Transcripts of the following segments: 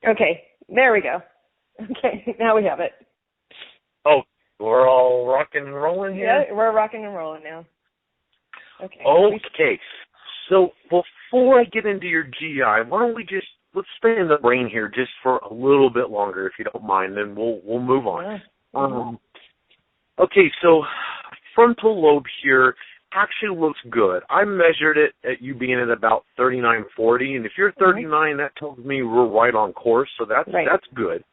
Okay, there we go. Okay, now we have it. Oh, we're all rocking and rolling here? Yeah, we're rocking and rolling now. Okay. Okay, so before I get into your GI, why don't we let's stay in the brain here just for a little bit longer, if you don't mind, then we'll move on. Yeah. Okay, so frontal lobe here actually looks good. I measured it at you being at about 39-40, and if you're 39, that tells me we're right on course, so that's good.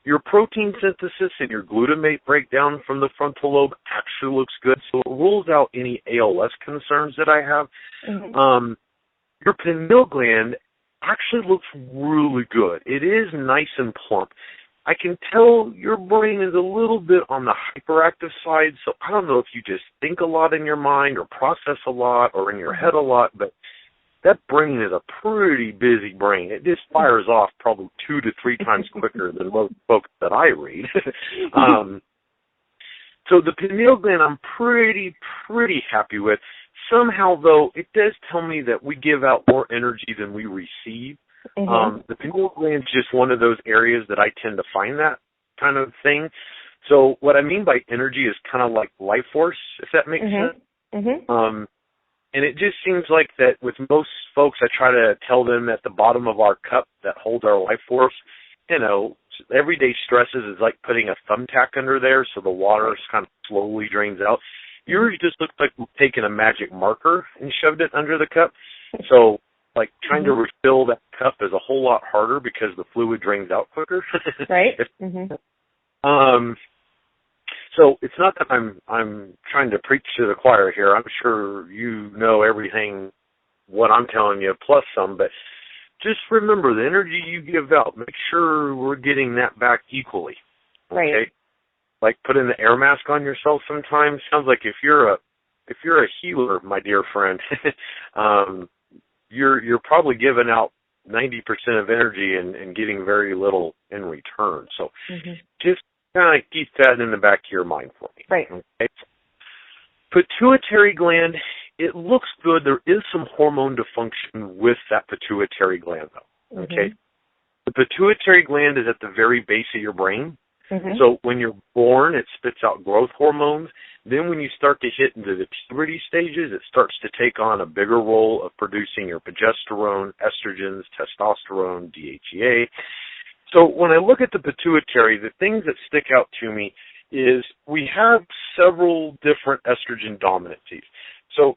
Your protein synthesis and your glutamate breakdown from the frontal lobe actually looks good, so it rules out any ALS concerns that I have. Your pineal gland actually looks really good. It is nice and plump. I can tell your brain is a little bit on the hyperactive side, so I don't know if you just think a lot in your mind or process a lot or in your head a lot, but that brain is a pretty busy brain. It just fires off probably 2 to 3 times quicker than most folks that I read. So the pineal gland I'm pretty happy with. Somehow, though, it does tell me that we give out more energy than we receive. The pineal gland is just one of those areas that I tend to find that kind of thing. So what I mean by energy is kind of like life force, if that makes sense. And it just seems like that with most folks, I try to tell them at the bottom of our cup that holds our life force, you know, everyday stresses is like putting a thumbtack under there so the water kind of slowly drains out. Yours just looks like taking a magic marker and shoved it under the cup. So, like, trying to refill that cup is a whole lot harder because the fluid drains out quicker. Right. So it's not that I'm trying to preach to the choir here. I'm sure you know everything, what I'm telling you, plus some, but just remember the energy you give out, make sure we're getting that back equally. Okay? Right. Like putting the air mask on yourself sometimes. Sounds like if you're a healer, my dear friend, you're probably giving out 90% of energy and getting very little in return. So just kind of keep that in the back of your mind for me. Right. Okay? Pituitary gland, it looks good. There is some hormone dysfunction with that pituitary gland, though. Okay? The pituitary gland is at the very base of your brain. So when you're born, it spits out growth hormones. Then when you start to hit into the puberty stages, it starts to take on a bigger role of producing your progesterone, estrogens, testosterone, DHEA. So when I look at the pituitary, the things that stick out to me is we have several different estrogen dominancies. So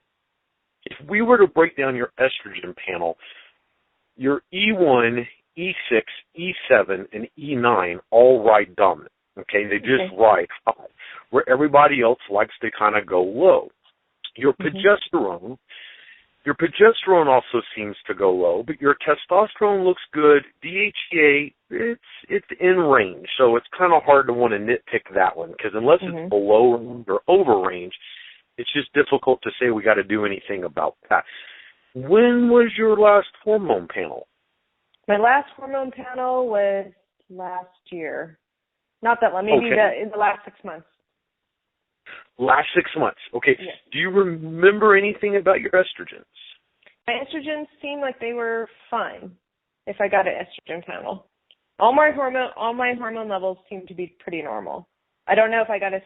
if we were to break down your estrogen panel, your E1, E6, E7, and E9 all ride dominant. Okay, they just ride high, where everybody else likes to kind of go low. Your progesterone also seems to go low, but your testosterone looks good. DHEA, it's in range, so it's kind of hard to want to nitpick that one because unless it's below range or over range, it's just difficult to say we got to do anything about that. When was your last hormone panel? My last hormone panel was last year. Not that long, maybe in the last 6 months. Last 6 months, okay. Yes. Do you remember anything about your estrogens? My estrogens seemed like they were fine if I got an estrogen panel. All my hormone levels seem to be pretty normal. I don't know if I got a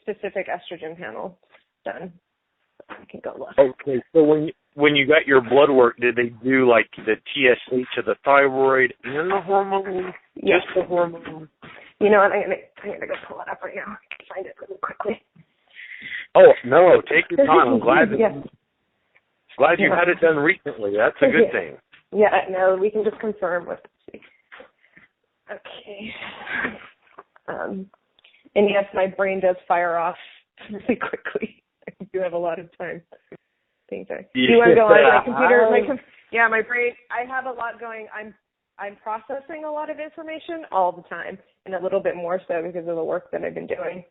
specific estrogen panel done. I can go look. Okay, so when you got your blood work, did they do like the TSH to the thyroid and the hormone? Yes. Just the hormone? You know what, I'm gonna go pull it up right now. Find it really quickly. Oh, no, take your time. I'm glad glad you had it done recently. That's a good thing. Yeah, no, we can just confirm with Okay. And yes, my brain does fire off really quickly. I do have a lot of time. Do you want to go on my computer? My brain. I have a lot going. I'm processing a lot of information all the time, and a little bit more so because of the work that I've been doing.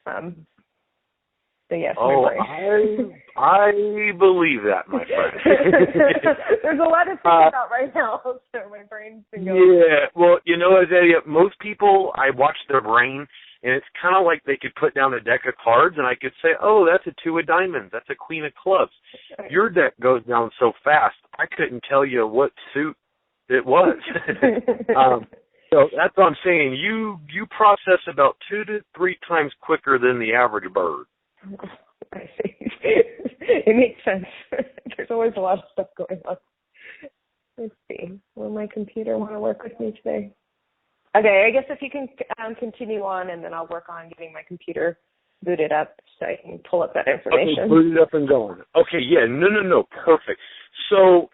So yes, my brain. I believe that, my friend. There's a lot to think about right now, so my brain's been going. Yeah, well, you know, Azalea, most people, I watch their brain, and it's kind of like they could put down a deck of cards, and I could say, oh, that's a 2 of diamonds, that's a queen of clubs. Your deck goes down so fast, I couldn't tell you what suit It was. So that's what I'm saying. You process about 2 to 3 times quicker than the average bird. I see. It makes sense. There's always a lot of stuff going on. Let's see. Will my computer want to work with me today? Okay, I guess if you can continue on, and then I'll work on getting my computer booted up so I can pull up that information. Okay, boot it up and going. Okay, yeah, no, perfect. So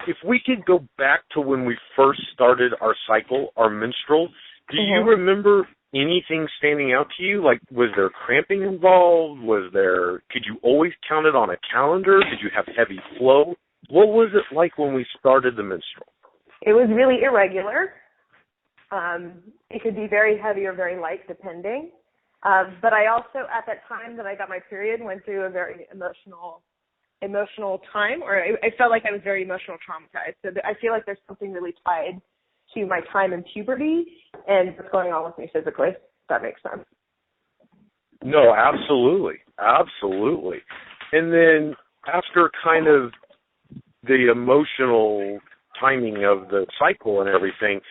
if we could go back to when we first started our cycle, our menstrual, do you remember anything standing out to you? Like, was there cramping involved? Could you always count it on a calendar? Did you have heavy flow? What was it like when we started the menstrual? It was really irregular. It could be very heavy or very light, depending. But I also, at that time that I got my period, went through a very emotional time, or I felt like I was very emotional traumatized. So I feel like there's something really tied to my time in puberty and what's going on with me physically, if that makes sense. No, absolutely. And then after kind of the emotional timing of the cycle and everything,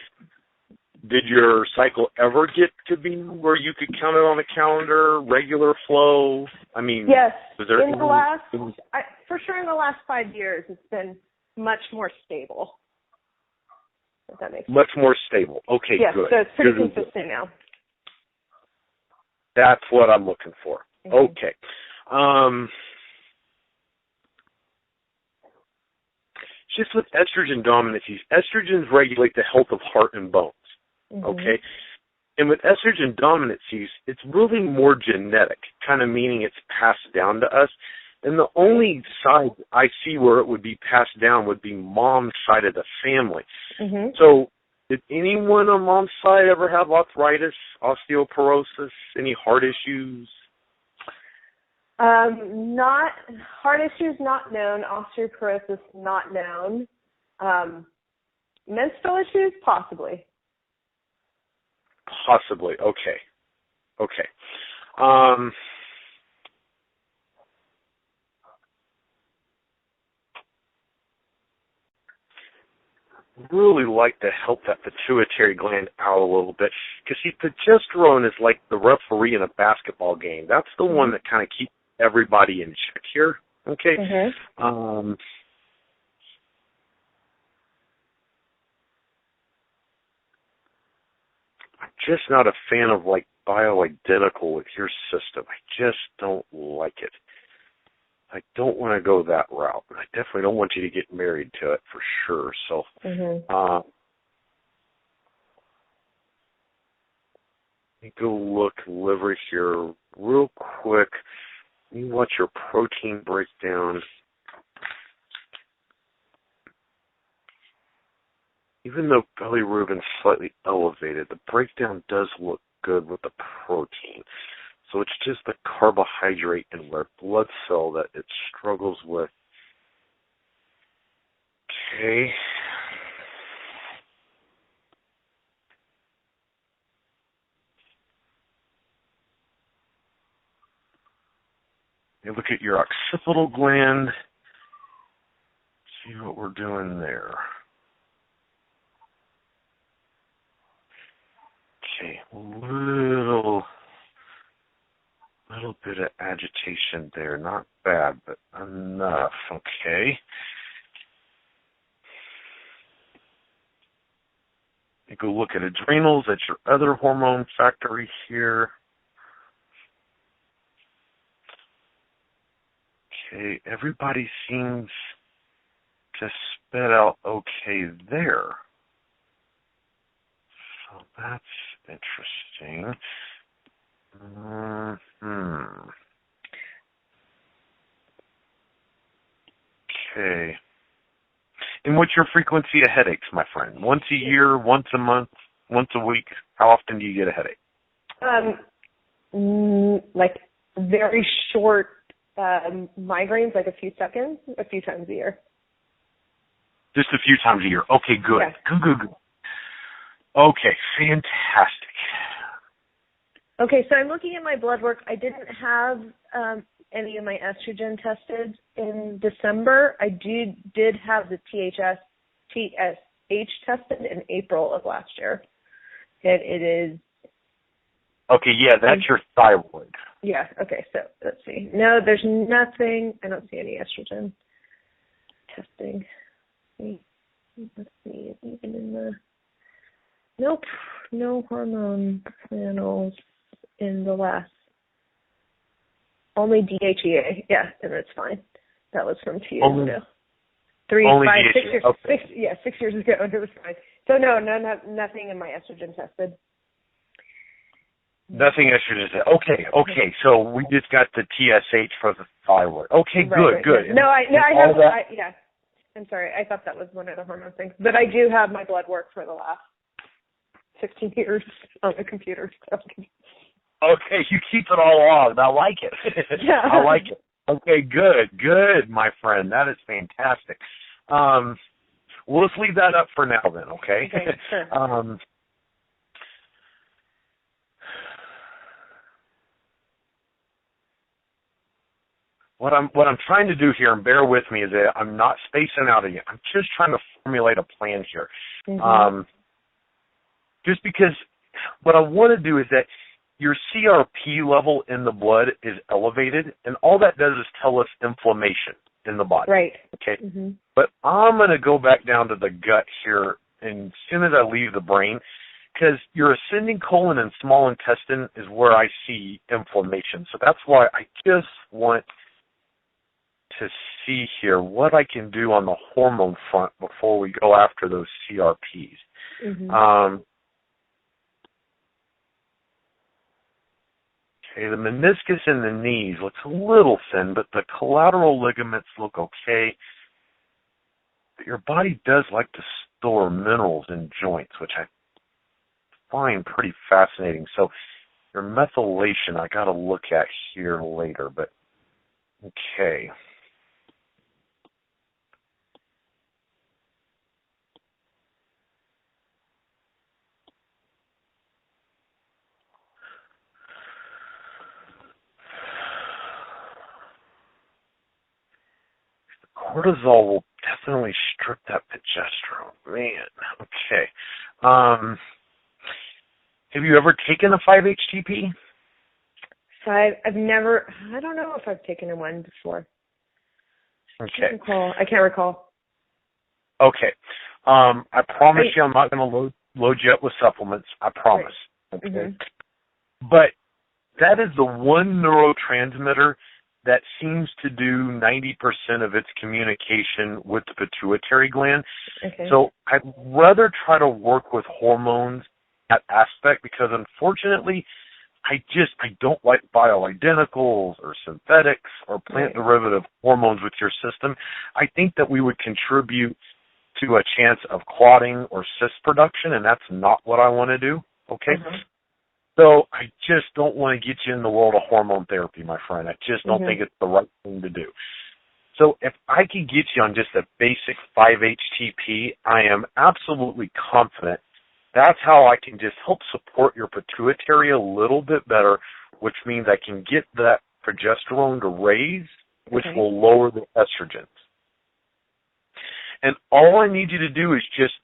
did your cycle ever get to be where you could count it on a calendar, regular flow? I mean, yes. Was there for sure in the last 5 years, it's been much more stable. If that makes sense. Much more stable. Okay, yes, good. So it's pretty good. consistent now. That's what I'm looking for. Mm-hmm. Okay. Just with estrogen dominancies, estrogens regulate the health of heart and bones. Okay? And with estrogen dominancies, it's really more genetic, kind of meaning it's passed down to us. And the only side I see where it would be passed down would be mom's side of the family. So did anyone on mom's side ever have arthritis, osteoporosis, any heart issues? Not heart issues, not known. Osteoporosis, not known. Menstrual issues, possibly. Possibly. Okay. Really like to help that pituitary gland out a little bit, because see, progesterone is like the referee in a basketball game. That's the one that kind of keeps everybody in check here. Okay. I'm just not a fan of like bioidentical with your system. I just don't like it. I don't want to go that route. I definitely don't want you to get married to it for sure. So, let me go look liver here real quick. You watch your protein breakdown. Even though bilirubin's slightly elevated, the breakdown does look good with the protein. So it's just the carbohydrate and red blood cell that it struggles with. Okay. You look at your occipital gland. See what we're doing there. Okay, little bit of agitation there. Not bad, but enough. Okay. You go look at adrenals. That's your other hormone factory here. Okay, everybody seems to spit out okay there. So that's interesting. Okay. And what's your frequency of headaches, my friend? Once a year, once a month, once a week? How often do you get a headache? Like very short migraines, like a few seconds, a few times a year. Just a few times a year. Okay, good. Yeah. Good. Okay, fantastic. Okay, so I'm looking at my blood work. I didn't have any of my estrogen tested in December. I did have the tested in April of last year. And it is... Okay, yeah, that's your thyroid. Yeah, okay, so let's see. No, there's nothing. I don't see any estrogen testing. Let's see, even in the... Nope, no hormone panels in the last... Only DHEA. Yeah, and that's fine. That was from 2 years ago. 6 years. Okay. 6 years ago, and it was fine. So no, nothing in my estrogen tested. Nothing estrogen. Okay. So we just got the TSH for the thyroid. Okay, right, good. Yeah. No, I have. Yeah. I'm sorry. I thought that was one of the hormone things, but I do have my blood work for the last 16 years on the computer. So. Okay, you keep it all on. I like it. Yeah. I like it. Okay, good, my friend. That is fantastic. Well, let's leave that up for now then, okay? Okay, sure. What I'm trying to do here, and bear with me, is that I'm not spacing out of you. I'm just trying to formulate a plan here. Mm-hmm. Just because what I want to do is that your CRP level in the blood is elevated, and all that does is tell us inflammation in the body. Right. Okay. Mm-hmm. But I'm going to go back down to the gut here, and as soon as I leave the brain, because your ascending colon and small intestine is where I see inflammation. So that's why I just want to see here what I can do on the hormone front before we go after those CRPs. Mm-hmm. Okay, the meniscus in the knees looks a little thin, but the collateral ligaments look okay. But your body does like to store minerals in joints, which I find pretty fascinating. So your methylation I got to look at here later, but okay. Cortisol will definitely strip that progesterone. Man, okay. Have you ever taken a 5-HTP? I've never, I don't know if I've taken one before. Okay. I can't recall. Okay. I promise you I'm not going to load you up with supplements. I promise. Right. Okay. Mm-hmm. But that is the one neurotransmitter that seems to do 90% of its communication with the pituitary gland. Okay. So I'd rather try to work with hormones, that aspect, because unfortunately I don't like bioidenticals or synthetics or plant derivative hormones with your system. I think that we would contribute to a chance of clotting or cyst production, and that's not what I want to do. Okay? Mm-hmm. So I just don't want to get you in the world of hormone therapy, my friend. I just don't think it's the right thing to do. So if I could get you on just a basic 5-HTP, I am absolutely confident that's how I can just help support your pituitary a little bit better, which means I can get that progesterone to raise, which will lower the estrogens. And all I need you to do is just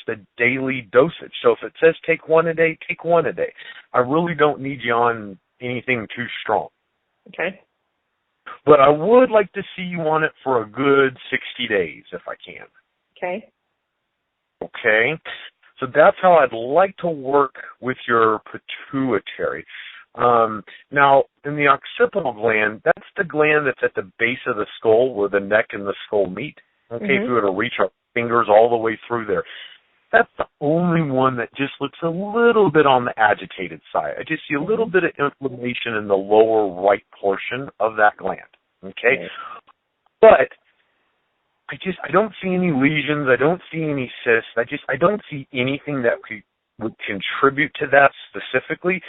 a daily dosage. So if it says take one a day, take one a day. I really don't need you on anything too strong. Okay. But I would like to see you on it for a good 60 days if I can. Okay. Okay. So that's how I'd like to work with your pituitary. Now, in the occipital gland, that's the gland that's at the base of the skull where the neck and the skull meet. Okay, if we were to reach our fingers all the way through there. That's the only one that just looks a little bit on the agitated side. I just see a little bit of inflammation in the lower right portion of that gland. Okay? But I don't see any lesions. I don't see any cysts. I don't see anything that would contribute to that specifically.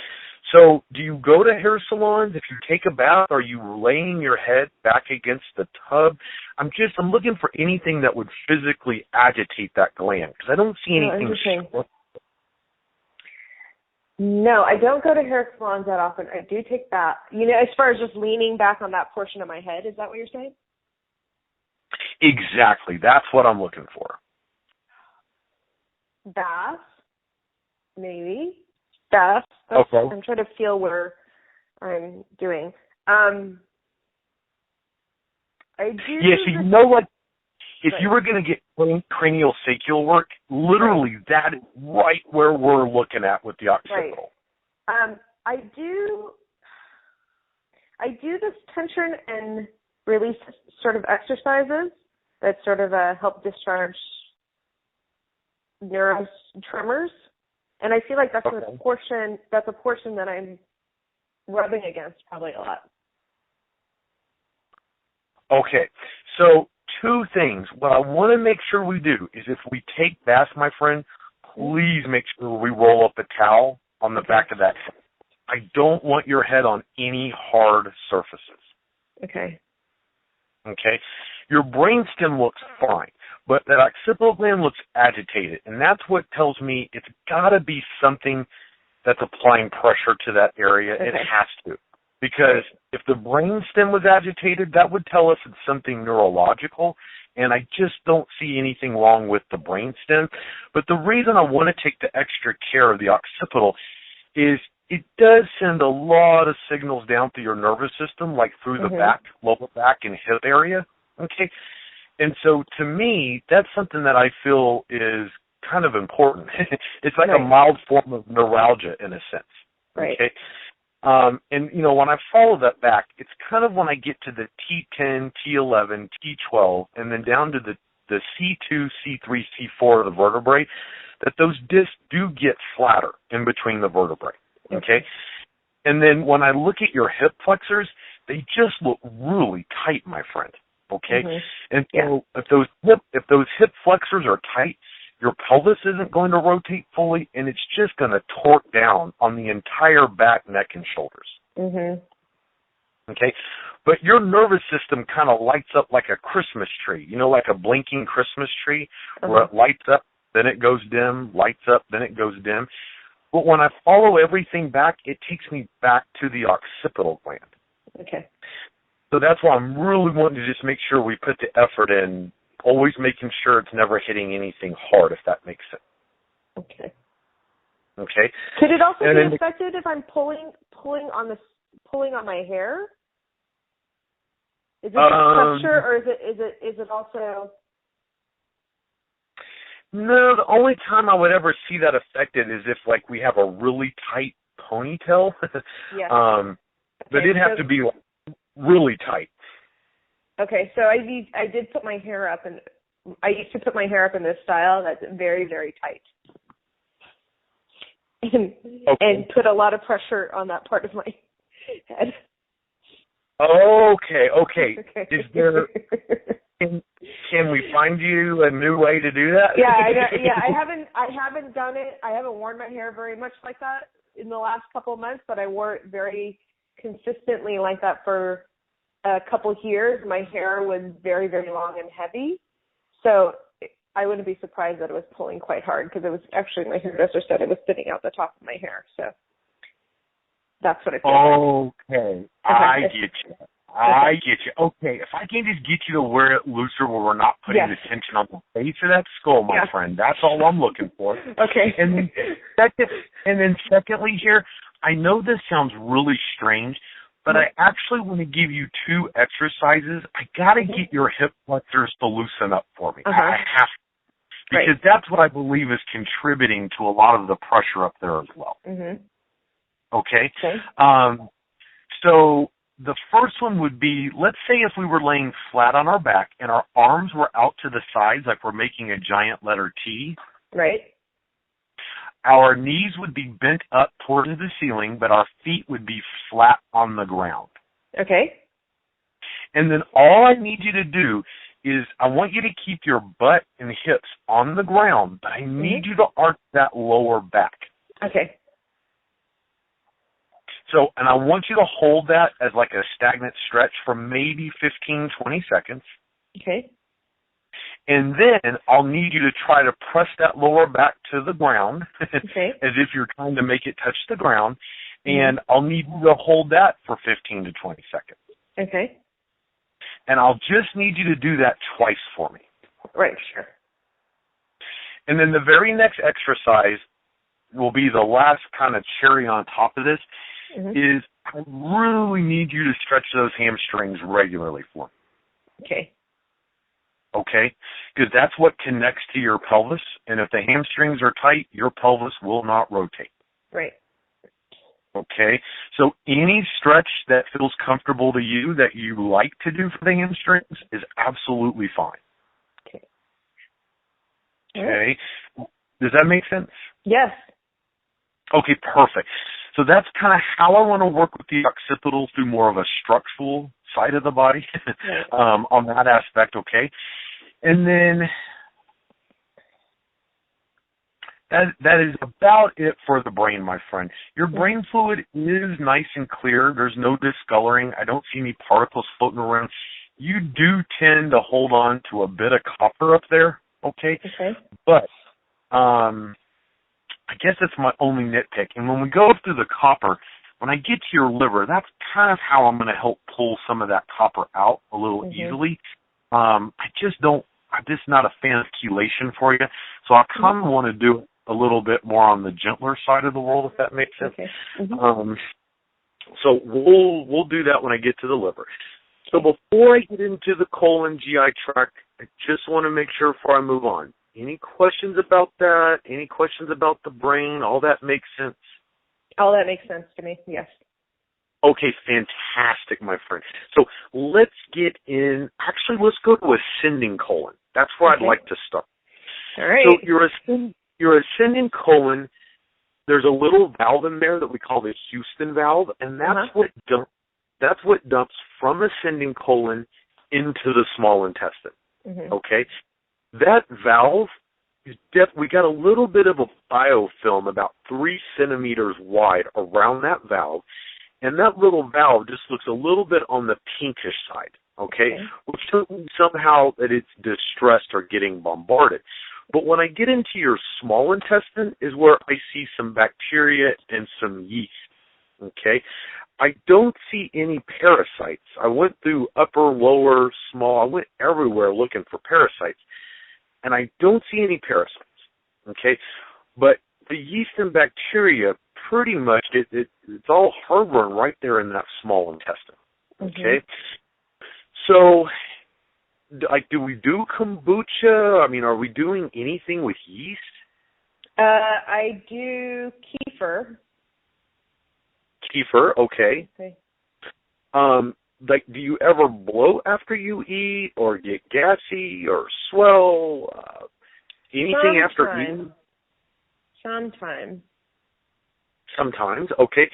So do you go to hair salons? If you take a bath, are you laying your head back against the tub? I'm looking for anything that would physically agitate that gland because I don't see anything. No, I don't go to hair salons that often. I do take that. As far as just leaning back on that portion of my head, is that what you're saying? Exactly. That's what I'm looking for. bath, maybe. Bath. Okay. I'm trying to feel where I'm doing. I do. Yeah, so you know what? If you were going to get cranial sacral work, literally that is right where we're looking at with the occipital. Right. I do this tension and release sort of exercises that sort of help discharge tremors, and I feel like that's a portion. That's a portion that I'm rubbing against probably a lot. Okay, so 2 things. What I want to make sure we do is if we take baths, my friend, please make sure we roll up a towel on the back of that head. I don't want your head on any hard surfaces. Okay. Okay? Your brainstem looks fine, but that occipital gland looks agitated, and that's what tells me it's got to be something that's applying pressure to that area. Okay. It has to. Because if the brainstem was agitated, that would tell us it's something neurological, and I just don't see anything wrong with the brainstem. But the reason I want to take the extra care of the occipital is it does send a lot of signals down through your nervous system, like through the back, lower back, and hip area. Okay? And so to me, that's something that I feel is kind of important. It's like a mild form of neuralgia in a sense. Right. Okay? And, you know, when I follow that back, it's kind of when I get to the T10, T11, T12, and then down to the C2, C3, C4 of the vertebrae, that those discs do get flatter in between the vertebrae, okay? And then when I look at your hip flexors, they just look really tight, my friend, okay? And so if those hip flexors are tight, your pelvis isn't going to rotate fully, and it's just going to torque down on the entire back, neck, and shoulders. Okay? But your nervous system kind of lights up like a Christmas tree, you know, like a blinking Christmas tree, where it lights up, then it goes dim, lights up, then it goes dim. But when I follow everything back, it takes me back to the occipital gland. Okay. So that's why I'm really wanting to just make sure we put the effort in, always making sure it's never hitting anything hard, if that makes sense. Okay. Okay. Could it also be affected if I'm pulling on my hair? Is it just pressure, or is it also? No, the only time I would ever see that affected is if, like, we have a really tight ponytail. But it'd have to be really tight. Okay, so I did put my hair up, and I used to put my hair up in this style that's very, very tight, and put a lot of pressure on that part of my head. Okay. Is there? Can we find you a new way to do that? I haven't done it. I haven't worn my hair very much like that in the last couple of months, but I wore it very consistently like that for a couple of years. My hair was very, very long and heavy, so I wouldn't be surprised that it was pulling quite hard, because it was actually, my hairdresser said it was sitting out the top of my hair. So that's what it feels like. Okay, I get you. I get you. Okay, if I can just get you to wear it looser where we're not putting the tension on the base of that skull, my friend, that's all I'm looking for. Okay. And then secondly here, I know this sounds really strange, but I actually want to give you 2 exercises. I got to get your hip flexors to loosen up for me. I have to. Because that's what I believe is contributing to a lot of the pressure up there as well. Okay? So the first one would be, let's say if we were laying flat on our back and our arms were out to the sides like we're making a giant letter T. Right. Our knees would be bent up towards the ceiling, but our feet would be flat on the ground. Okay. And then all I need you to do is I want you to keep your butt and hips on the ground, but I need you to arch that lower back. Okay. So, and I want you to hold that as like a stagnant stretch for maybe 15, 20 seconds. Okay. And then I'll need you to try to press that lower back to the ground as if you're trying to make it touch the ground. And I'll need you to hold that for 15 to 20 seconds. Okay. And I'll just need you to do that twice for me. Right, sure. And then the very next exercise will be the last kind of cherry on top of this, is I really need you to stretch those hamstrings regularly for me. Okay. Okay? Because that's what connects to your pelvis, and if the hamstrings are tight, your pelvis will not rotate. Right. Okay? So any stretch that feels comfortable to you that you like to do for the hamstrings is absolutely fine. Okay. Okay? Does that make sense? Yes. Okay, perfect. So that's kind of how I want to work with the occipitals through more of a structural side of the body on that aspect, okay? And then that is about it for the brain, my friend. Your brain fluid is nice and clear. There's no discoloring. I don't see any particles floating around. You do tend to hold on to a bit of copper up there, okay? But I guess that's my only nitpick. And when we go through the copper, when I get to your liver, that's kind of how I'm going to help pull some of that copper out a little easily. I'm just not a fan of chelation for you. So I kind of want to do it a little bit more on the gentler side of the world, if that makes sense. So we'll do that when I get to the liver. So before I get into the colon GI tract, I just want to make sure before I move on. Any questions about that? Any questions about the brain? All that makes sense? All that makes sense to me, yes. Okay, fantastic, my friend. So let's get in. Actually, let's go to ascending colon. That's where I'd like to start. All right. So your ascending colon, there's a little valve in there that we call the Houston valve, and that's what dumps from ascending colon into the small intestine. Okay? That valve, we got a little bit of a biofilm about 3 centimeters wide around that valve, and that little valve just looks a little bit on the pinkish side, okay? Which tells me somehow that it's distressed or getting bombarded. But when I get into your small intestine is where I see some bacteria and some yeast, okay? I don't see any parasites. I went through upper, lower, small. I went everywhere looking for parasites. And I don't see any parasites, okay? But the yeast and bacteria, pretty much, it's all harboring right there in that small intestine, okay? So, do we do kombucha? I mean, are we doing anything with yeast? I do kefir. Kefir, okay. Do you ever bloat after you eat or get gassy or swell? Anything after eating? Sometimes, okay.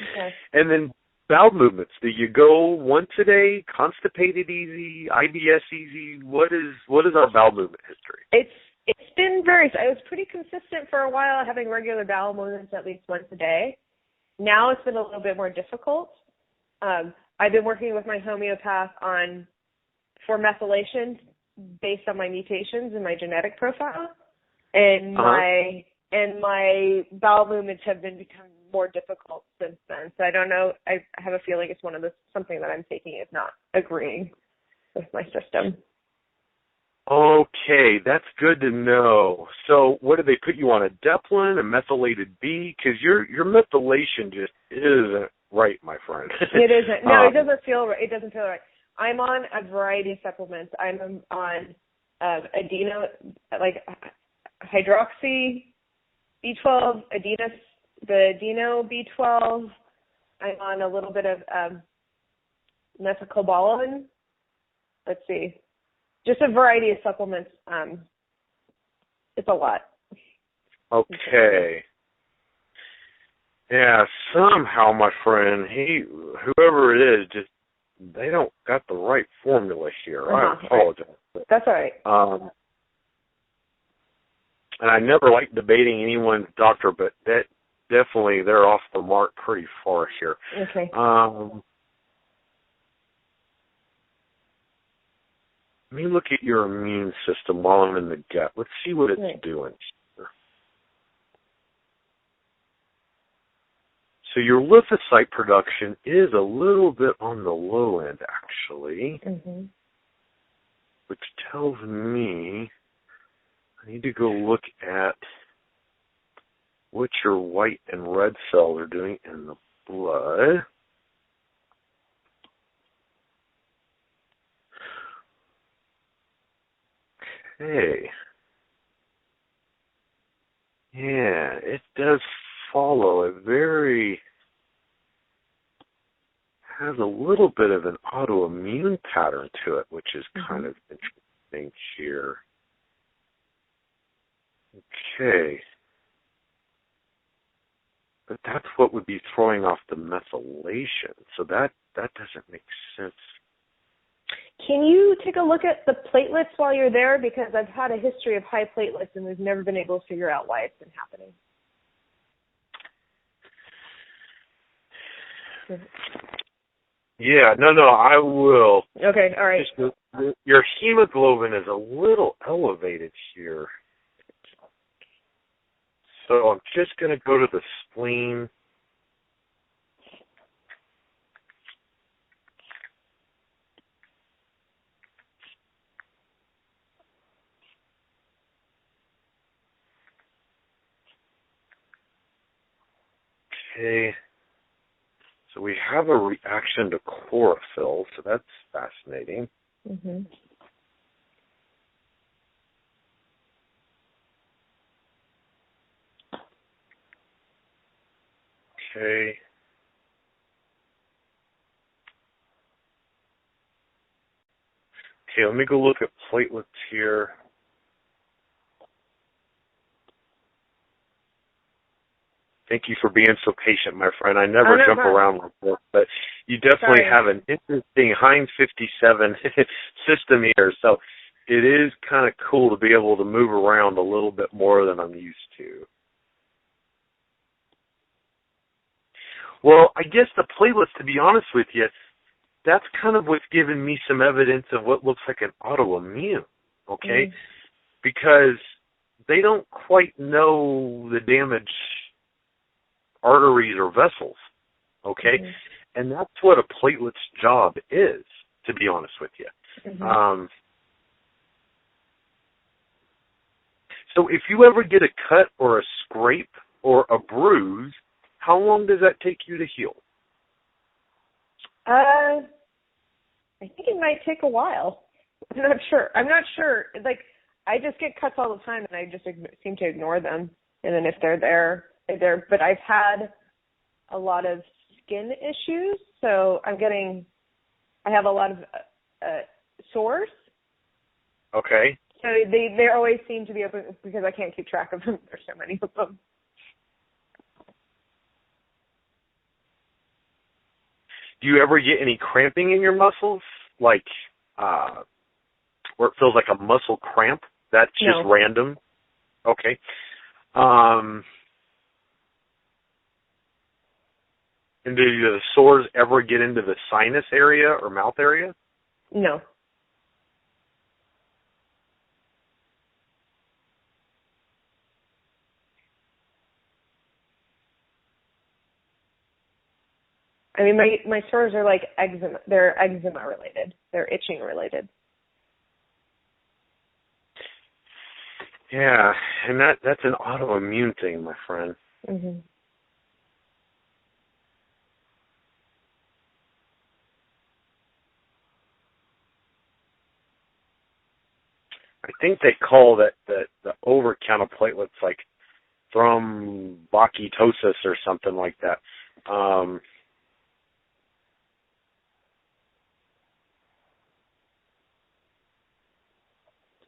And then bowel movements. Do you go once a day, constipated easy, IBS easy? What is our bowel movement history? It's been various. I was pretty consistent for a while, having regular bowel movements at least once a day. Now it's been a little bit more difficult. I've been working with my homeopath for methylation based on my mutations in my genetic profile, and my bowel movements have become more difficult since then. So I don't know. I have a feeling it's something that I'm taking is not agreeing with my system. Okay, that's good to know. So what do they put you on, a Deplin, a methylated B? Because your methylation just isn't right, my friend. It isn't. No, it doesn't feel right. It doesn't feel right. I'm on a variety of supplements. I'm on hydroxy B12, the Adeno B12. I'm on a little bit of methylcobalamin. Let's see. Just a variety of supplements. It's a lot. Okay. Yeah, somehow, my friend, whoever it is, they don't got the right formula here. I apologize. That's all right. And I never like debating anyone's doctor, but that definitely they're off the mark pretty far here. Okay. Let me look at your immune system while I'm in the gut. Let's see what it's doing. So your lymphocyte production is a little bit on the low end, actually, which tells me I need to go look at what your white and red cells are doing in the blood. Okay. Yeah, it does follow has a little bit of an autoimmune pattern to it, which is kind of interesting here. Okay. But that's what would be throwing off the methylation. So that doesn't make sense. Can you take a look at the platelets while you're there? Because I've had a history of high platelets, and we've never been able to figure out why it's been happening. Yeah, no, I will. Okay, all right. Your hemoglobin is a little elevated here. So I'm just going to go to the spleen. Okay. So we have a reaction to chlorophyll, so that's fascinating. Okay. Okay, let me go look at platelets here. Thank you for being so patient, my friend. I never jump around like this, but you definitely have an interesting Heinz 57 system here. So it is kind of cool to be able to move around a little bit more than I'm used to. Well, I guess the platelets, to be honest with you, that's kind of what's given me some evidence of what looks like an autoimmune, okay? Because they don't quite know the damage arteries or vessels, okay? And that's what a platelet's job is, to be honest with you. So if you ever get a cut or a scrape or a bruise, how long does that take you to heal? I think it might take a while. I'm not sure. Like, I just get cuts all the time, and I just seem to ignore them. And then if they're there, they're there. But I've had a lot of skin issues, so I have a lot of sores. Okay. So they always seem to be open because I can't keep track of them. There's so many of them. Do you ever get any cramping in your muscles, like where it feels like a muscle cramp? That's just random? Okay. And do the sores ever get into the sinus area or mouth area? No. I mean, my sores are like eczema. They're eczema related. They're itching related. Yeah, and that's an autoimmune thing, my friend. I think they call that the overcount of platelets like thrombocytosis or something like that.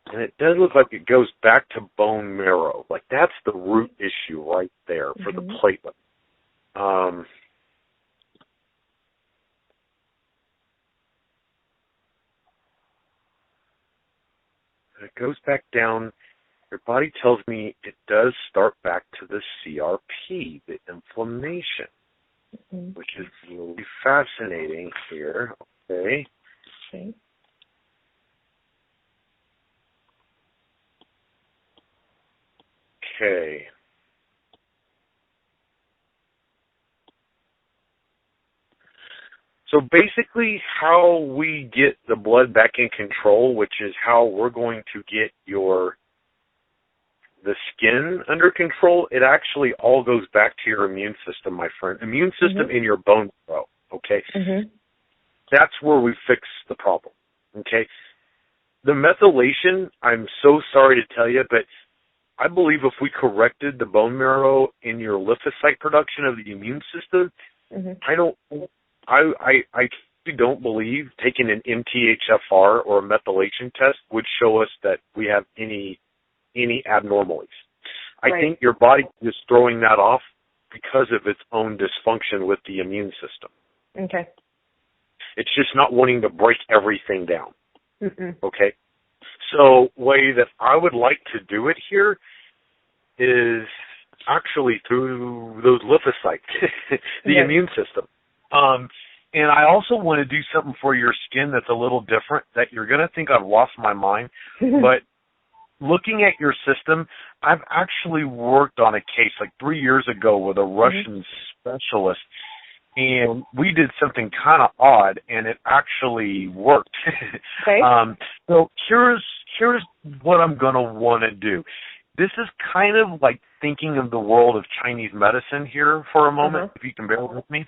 And it does look like it goes back to bone marrow. Like that's the root issue right there for the platelet. It goes back down. Your body tells me it does start back to the CRP, the inflammation, which is really fascinating here. Okay. Okay. So basically how we get the blood back in control, which is how we're going to get your the skin under control, it actually all goes back to your immune system, my friend. Immune system in your bone marrow, okay? That's where we fix the problem, okay? The methylation, I'm so sorry to tell you, but I believe if we corrected the bone marrow in your lymphocyte production of the immune system, I don't believe taking an MTHFR or a methylation test would show us that we have any abnormalities. I think your body is throwing that off because of its own dysfunction with the immune system. Okay. It's just not wanting to break everything down. Okay? So way that I would like to do it here is actually through those lymphocytes, the immune system. And I also want to do something for your skin that's a little different, that you're going to think I've lost my mind. But looking at your system, I've actually worked on a case like 3 years ago with a Russian specialist, and we did something kind of odd, and it actually worked. Okay. So here's what I'm going to want to do. This is kind of like thinking of the world of Chinese medicine here for a moment, if you can bear with me.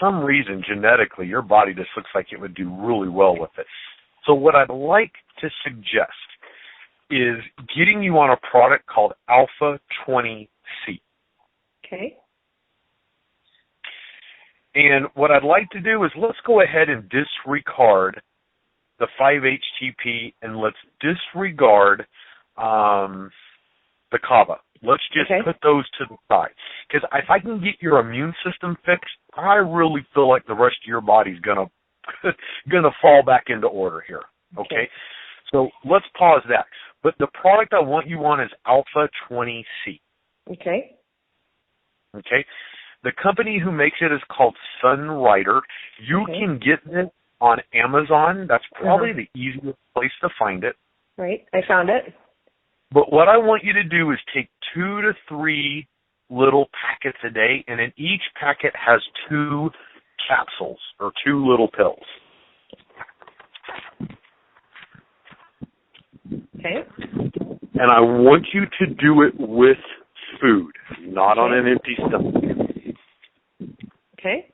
Some reason, genetically, your body just looks like it would do really well with it. So what I'd like to suggest is getting you on a product called Alpha 20C. Okay. And what I'd like to do is let's go ahead and disregard the 5-HTP and let's disregard the KAVA. Let's just put those to the side. Because if I can get your immune system fixed, I really feel like the rest of your body's gonna fall back into order here. Okay? So let's pause that. But the product I want you on is Alpha 20C. Okay. Okay? The company who makes it is called Sunrider. You can get it on Amazon. That's probably the easiest place to find it. Right. I found it. But what I want you to do is take 2 to 3 little packets a day, and in each packet has 2 capsules or 2 little pills. Okay. And I want you to do it with food, not on an empty stomach. Okay.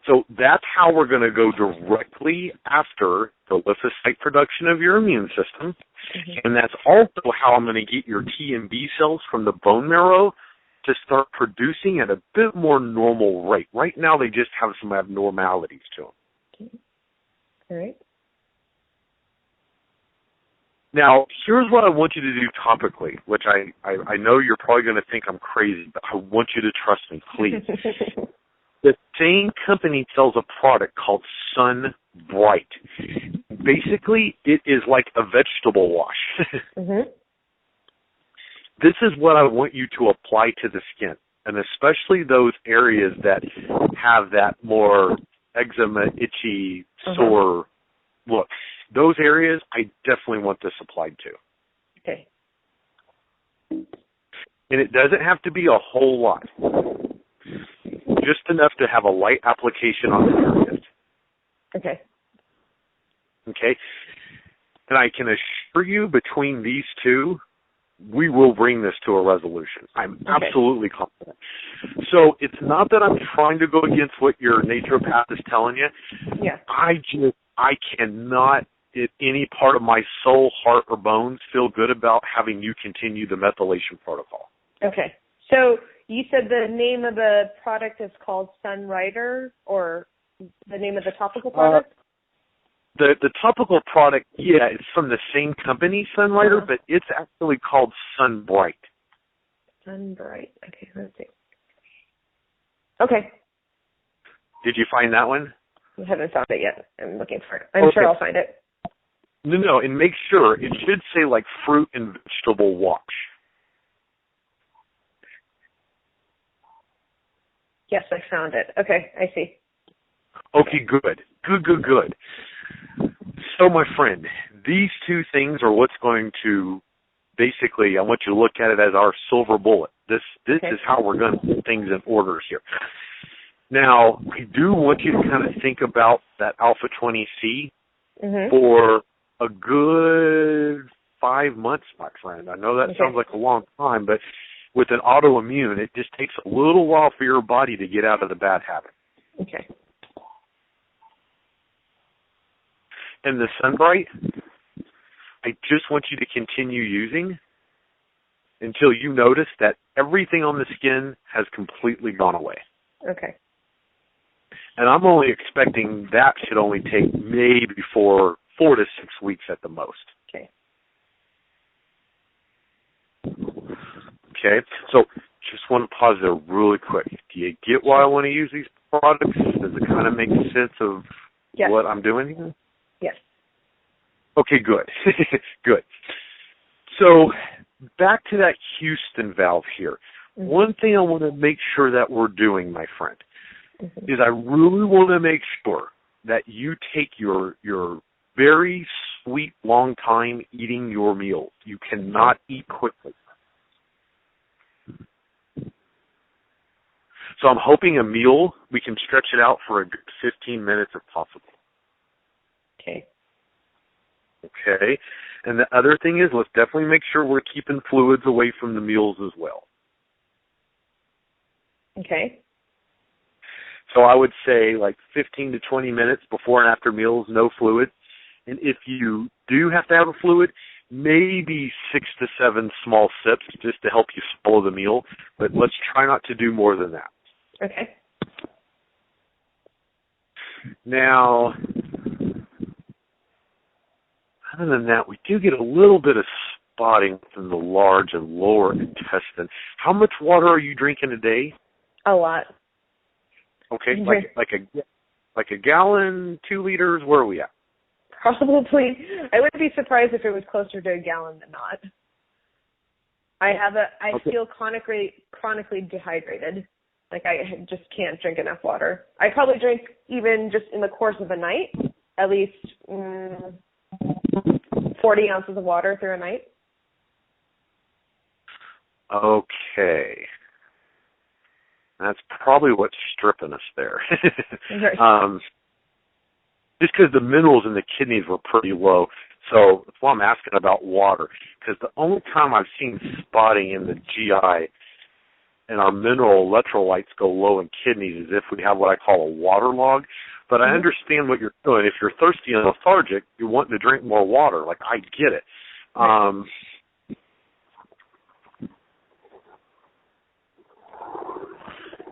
So that's how we're going to go directly after the lymphocyte production of your immune system. And that's also how I'm going to get your T and B cells from the bone marrow to start producing at a bit more normal rate. Right now, they just have some abnormalities to them. All right. Now, here's what I want you to do topically, which I know you're probably going to think I'm crazy, but I want you to trust me, please. The same company sells a product called Sun Bright. Basically, it is like a vegetable wash. This is what I want you to apply to the skin, and especially those areas that have that more eczema, itchy, sore look. Those areas, I definitely want this applied to. Okay. And it doesn't have to be a whole lot. Just enough to have a light application on the areas. Okay. Okay? And I can assure you between these two, we will bring this to a resolution. I'm absolutely confident. So it's not that I'm trying to go against what your naturopath is telling you. Yeah. I cannot, in any part of my soul, heart, or bones, feel good about having you continue the methylation protocol. Okay. So you said the name of the product is called Sunrider, or the name of the topical product? The topical product, it's from the same company, Sunrider, but it's actually called Sun Bright. Sun Bright. Okay, let's see. Okay. Did you find that one? I haven't found it yet. I'm looking for it. I'm sure I'll find it. No, and make sure. It should say like fruit and vegetable wash. Yes, I found it. Okay, I see. Okay, good. Good. So, my friend, these two things are what's going to, basically, I want you to look at it as our silver bullet. This is how we're going to put things in order here. Now, I do want you to kind of think about that Alpha 20C for a good 5 months, my friend. I know that sounds like a long time, but with an autoimmune, it just takes a little while for your body to get out of the bad habit. Okay. And the Sunbright, I just want you to continue using until you notice that everything on the skin has completely gone away. Okay. And I'm only expecting that should only take maybe 4 to 6 weeks at the most. Okay. Okay, so just want to pause there really quick. Do you get why I want to use these products? Does it kind of make sense of what I'm doing here? Yes. Okay, good. Good. So back to that Houston valve here. Mm-hmm. One thing I want to make sure that we're doing, my friend, is I really want to make sure that you take your very sweet long time eating your meals. You cannot eat quickly. So I'm hoping a meal, we can stretch it out for a good 15 minutes if possible. Okay. Okay. And the other thing is, let's definitely make sure we're keeping fluids away from the meals as well. Okay. So I would say like 15 to 20 minutes before and after meals, no fluid. And if you do have to have a fluid, maybe 6 to 7 small sips just to help you swallow the meal. But let's try not to do more than that. Okay. Now, other than that, we do get a little bit of spotting in the large and lower intestine. How much water are you drinking a day? A lot. Okay, like a gallon, 2 liters. Where are we at? Probably. I wouldn't be surprised if it was closer to a gallon than not. I feel chronically dehydrated. Like I just can't drink enough water. I probably drink, even just in the course of a night, at least 40 ounces of water through a night. Okay. That's probably what's stripping us there. Just because the minerals in the kidneys were pretty low. So that's why I'm asking about water. Because the only time I've seen spotting in the GI and our mineral electrolytes go low in kidneys is if we have what I call a water log. But I understand what you're doing. If you're thirsty and lethargic, you're wanting to drink more water. Like, I get it.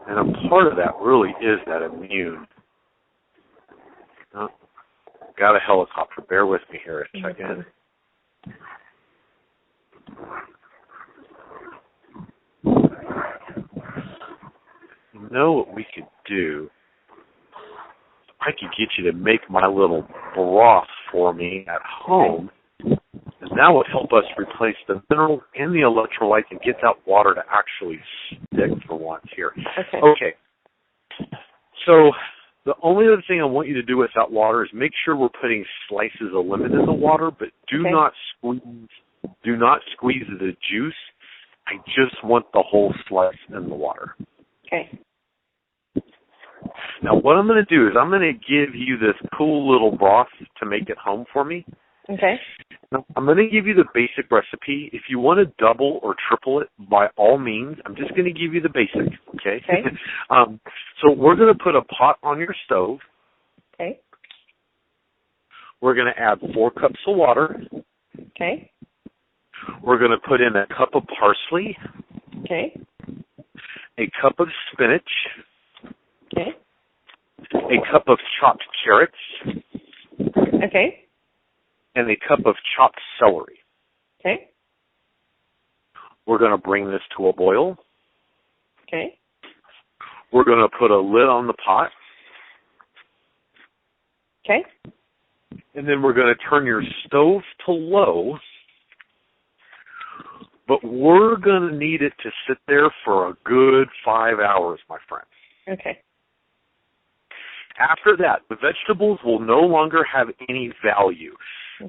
And a part of that really is that immune. Got a helicopter. Bear with me here a second. You know what we could do? I could get you to make my little broth for me at home, and that would help us replace the minerals and the electrolytes and get that water to actually stick for once here. Okay. So the only other thing I want you to do with that water is make sure we're putting slices of lemon in the water, but do not squeeze the juice. I just want the whole slice in the water. Okay. Now, what I'm going to do is I'm going to give you this cool little broth to make it home for me. Okay. Now, I'm going to give you the basic recipe. If you want to double or triple it, by all means, I'm just going to give you the basic, okay? So we're going to put a pot on your stove. Okay. We're going to add 4 cups of water. Okay. We're going to put in a cup of parsley. Okay. A cup of spinach. Okay. A cup of chopped carrots. Okay. And a cup of chopped celery. Okay. We're going to bring this to a boil. Okay. We're going to put a lid on the pot. Okay. And then we're going to turn your stove to low. But we're going to need it to sit there for a good 5 hours, my friend. Okay. After that, the vegetables will no longer have any value.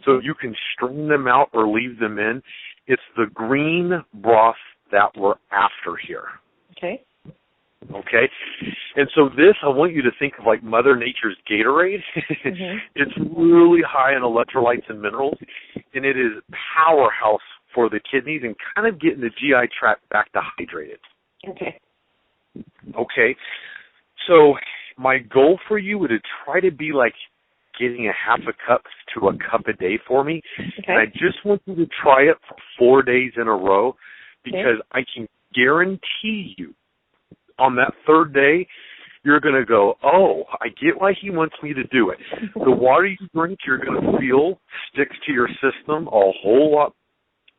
So you can strain them out or leave them in. It's the green broth that we're after here. Okay. Okay? And so this, I want you to think of like Mother Nature's Gatorade. It's really high in electrolytes and minerals. and it is powerhouse for the kidneys and kind of getting the GI tract back to hydrated. Okay. Okay. So my goal for you would try to be like getting a half a cup to a cup a day for me. Okay. And I just want you to try it for 4 days in a row, because I can guarantee you on that third day, you're going to go, oh, I get why he wants me to do it. The water you drink, you're going to feel sticks to your system a whole lot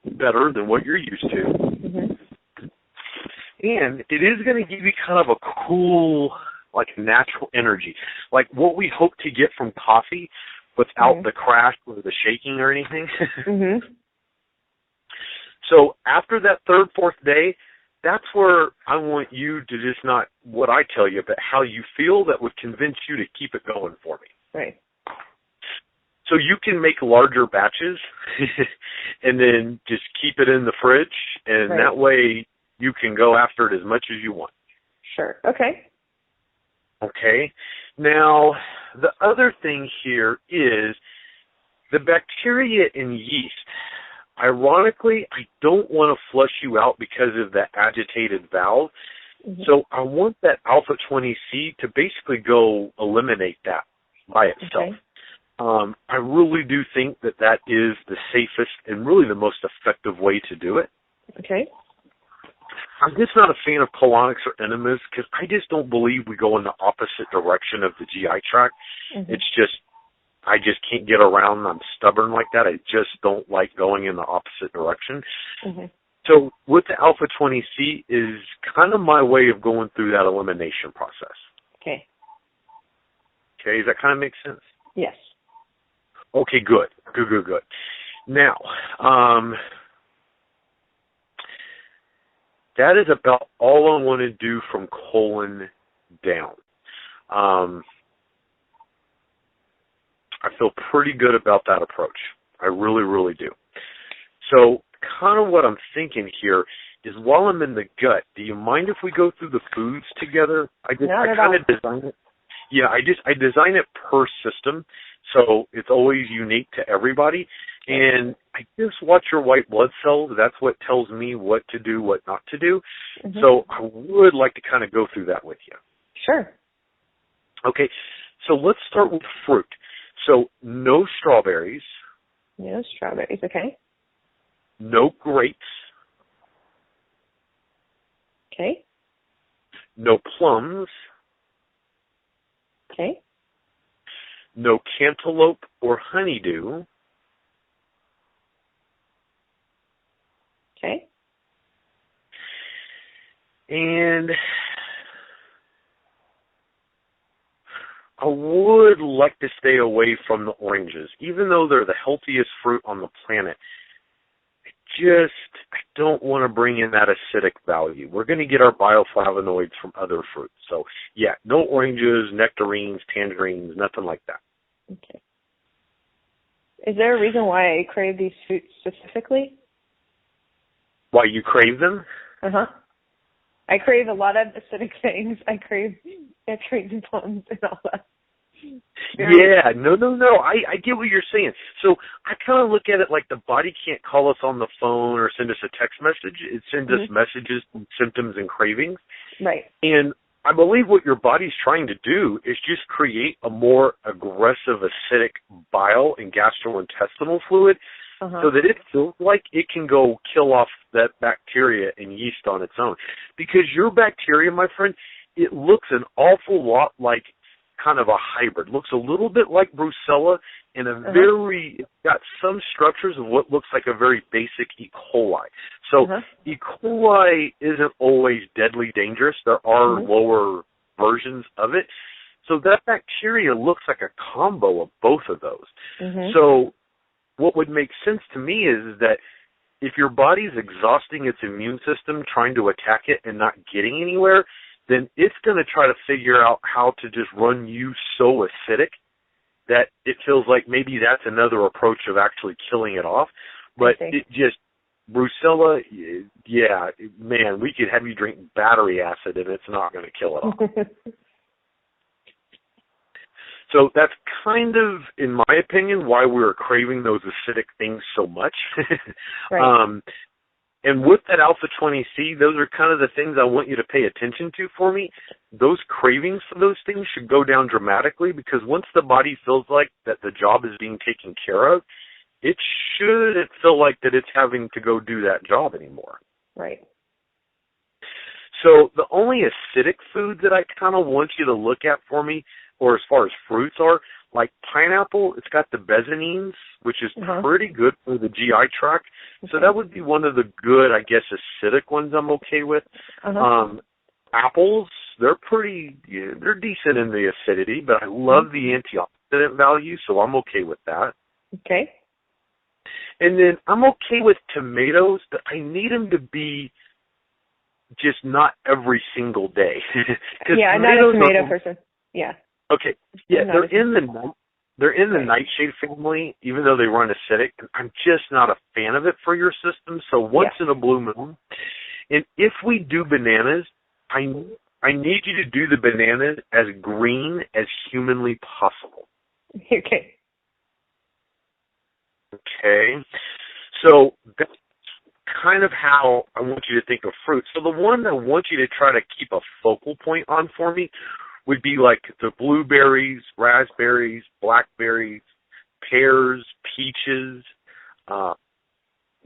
better than what you're used to. Mm-hmm. And it is going to give you kind of a cool, like, natural energy. Like what we hope to get from coffee without the crash or the shaking or anything. Mm-hmm. So after that third, fourth day, that's where I want you to just not what I tell you, but how you feel that would convince you to keep it going for me. Right. So you can make larger batches and then just keep it in the fridge, and that way you can go after it as much as you want. Sure. Okay. Okay. Now, the other thing here is the bacteria in yeast. Ironically, I don't want to flush you out because of that agitated valve. Mm-hmm. So I want that alpha-20C to basically go eliminate that by itself. Okay. I really do think that that is the safest and really the most effective way to do it. Okay. I'm just not a fan of colonics or enemas because I just don't believe we go in the opposite direction of the GI tract. Mm-hmm. It's just, I just can't get around. I'm stubborn like that. I just don't like going in the opposite direction. Mm-hmm. So with the alpha-20C is kind of my way of going through that elimination process. Okay. Okay, does that kind of make sense? Yes. Okay, good. Good. Now, that is about all I want to do from colon down. I feel pretty good about that approach. I really, really do. So kind of what I'm thinking here is while I'm in the gut, do you mind if we go through the foods together? I kind of design it. Yeah, I design it per system, so it's always unique to everybody. And I just watch your white blood cells. That's what tells me what to do, what not to do. Mm-hmm. So I would like to kind of go through that with you. Sure. Okay, so let's start with fruit. So no strawberries. No strawberries, okay. No grapes. Okay. No plums. Okay. No cantaloupe or honeydew. Okay. And I would like to stay away from the oranges. Even though they're the healthiest fruit on the planet, I don't want to bring in that acidic value. We're going to get our bioflavonoids from other fruits. So, yeah, no oranges, nectarines, tangerines, nothing like that. Okay. Is there a reason why I crave these fruits specifically? Why you crave them? Uh-huh. I crave a lot of acidic things. I crave nectarines and plums and all that. Yeah, no. I get what you're saying. So I kind of look at it like the body can't call us on the phone or send us a text message. It sends us messages, symptoms, and cravings. Right. And I believe what your body's trying to do is just create a more aggressive acidic bile and gastrointestinal fluid so that it feels like it can go kill off that bacteria and yeast on its own. Because your bacteria, my friend, it looks an awful lot like kind of a hybrid. Looks a little bit like Brucella and it's got some structures of what looks like a very basic E. coli. So E. coli isn't always deadly dangerous. There are lower versions of it. So that bacteria looks like a combo of both of those. So what would make sense to me is that if your body's exhausting its immune system trying to attack it and not getting anywhere, then it's going to try to figure out how to just run you so acidic that it feels like maybe that's another approach of actually killing it off. But it just, Brucella, yeah, man, we could have you drink battery acid and it's not going to kill it off. So that's kind of, in my opinion, why we're craving those acidic things so much. Right. And with that alpha-20C, those are kind of the things I want you to pay attention to for me. Those cravings for those things should go down dramatically, because once the body feels like that the job is being taken care of, it shouldn't feel like that it's having to go do that job anymore. Right. So the only acidic foods that I kind of want you to look at for me, or as far as fruits are, like pineapple, it's got the bezoarines, which is pretty good for the GI tract. Okay. So that would be one of the good, I guess, acidic ones I'm okay with. Apples, they're decent in the acidity, but I love the antioxidant value, so I'm okay with that. Okay. And then I'm okay with tomatoes, but I need them to be just not every single day. Yeah, I'm not a tomato person. Yeah. Okay. Yeah, they're in the nightshade family, even though they run acidic. I'm just not a fan of it for your system. So once in a blue moon, and if we do bananas, I need you to do the bananas as green as humanly possible. Okay. Okay. So that's kind of how I want you to think of fruit. So the one I want you to try to keep a focal point on for me would be like the blueberries, raspberries, blackberries, pears, peaches,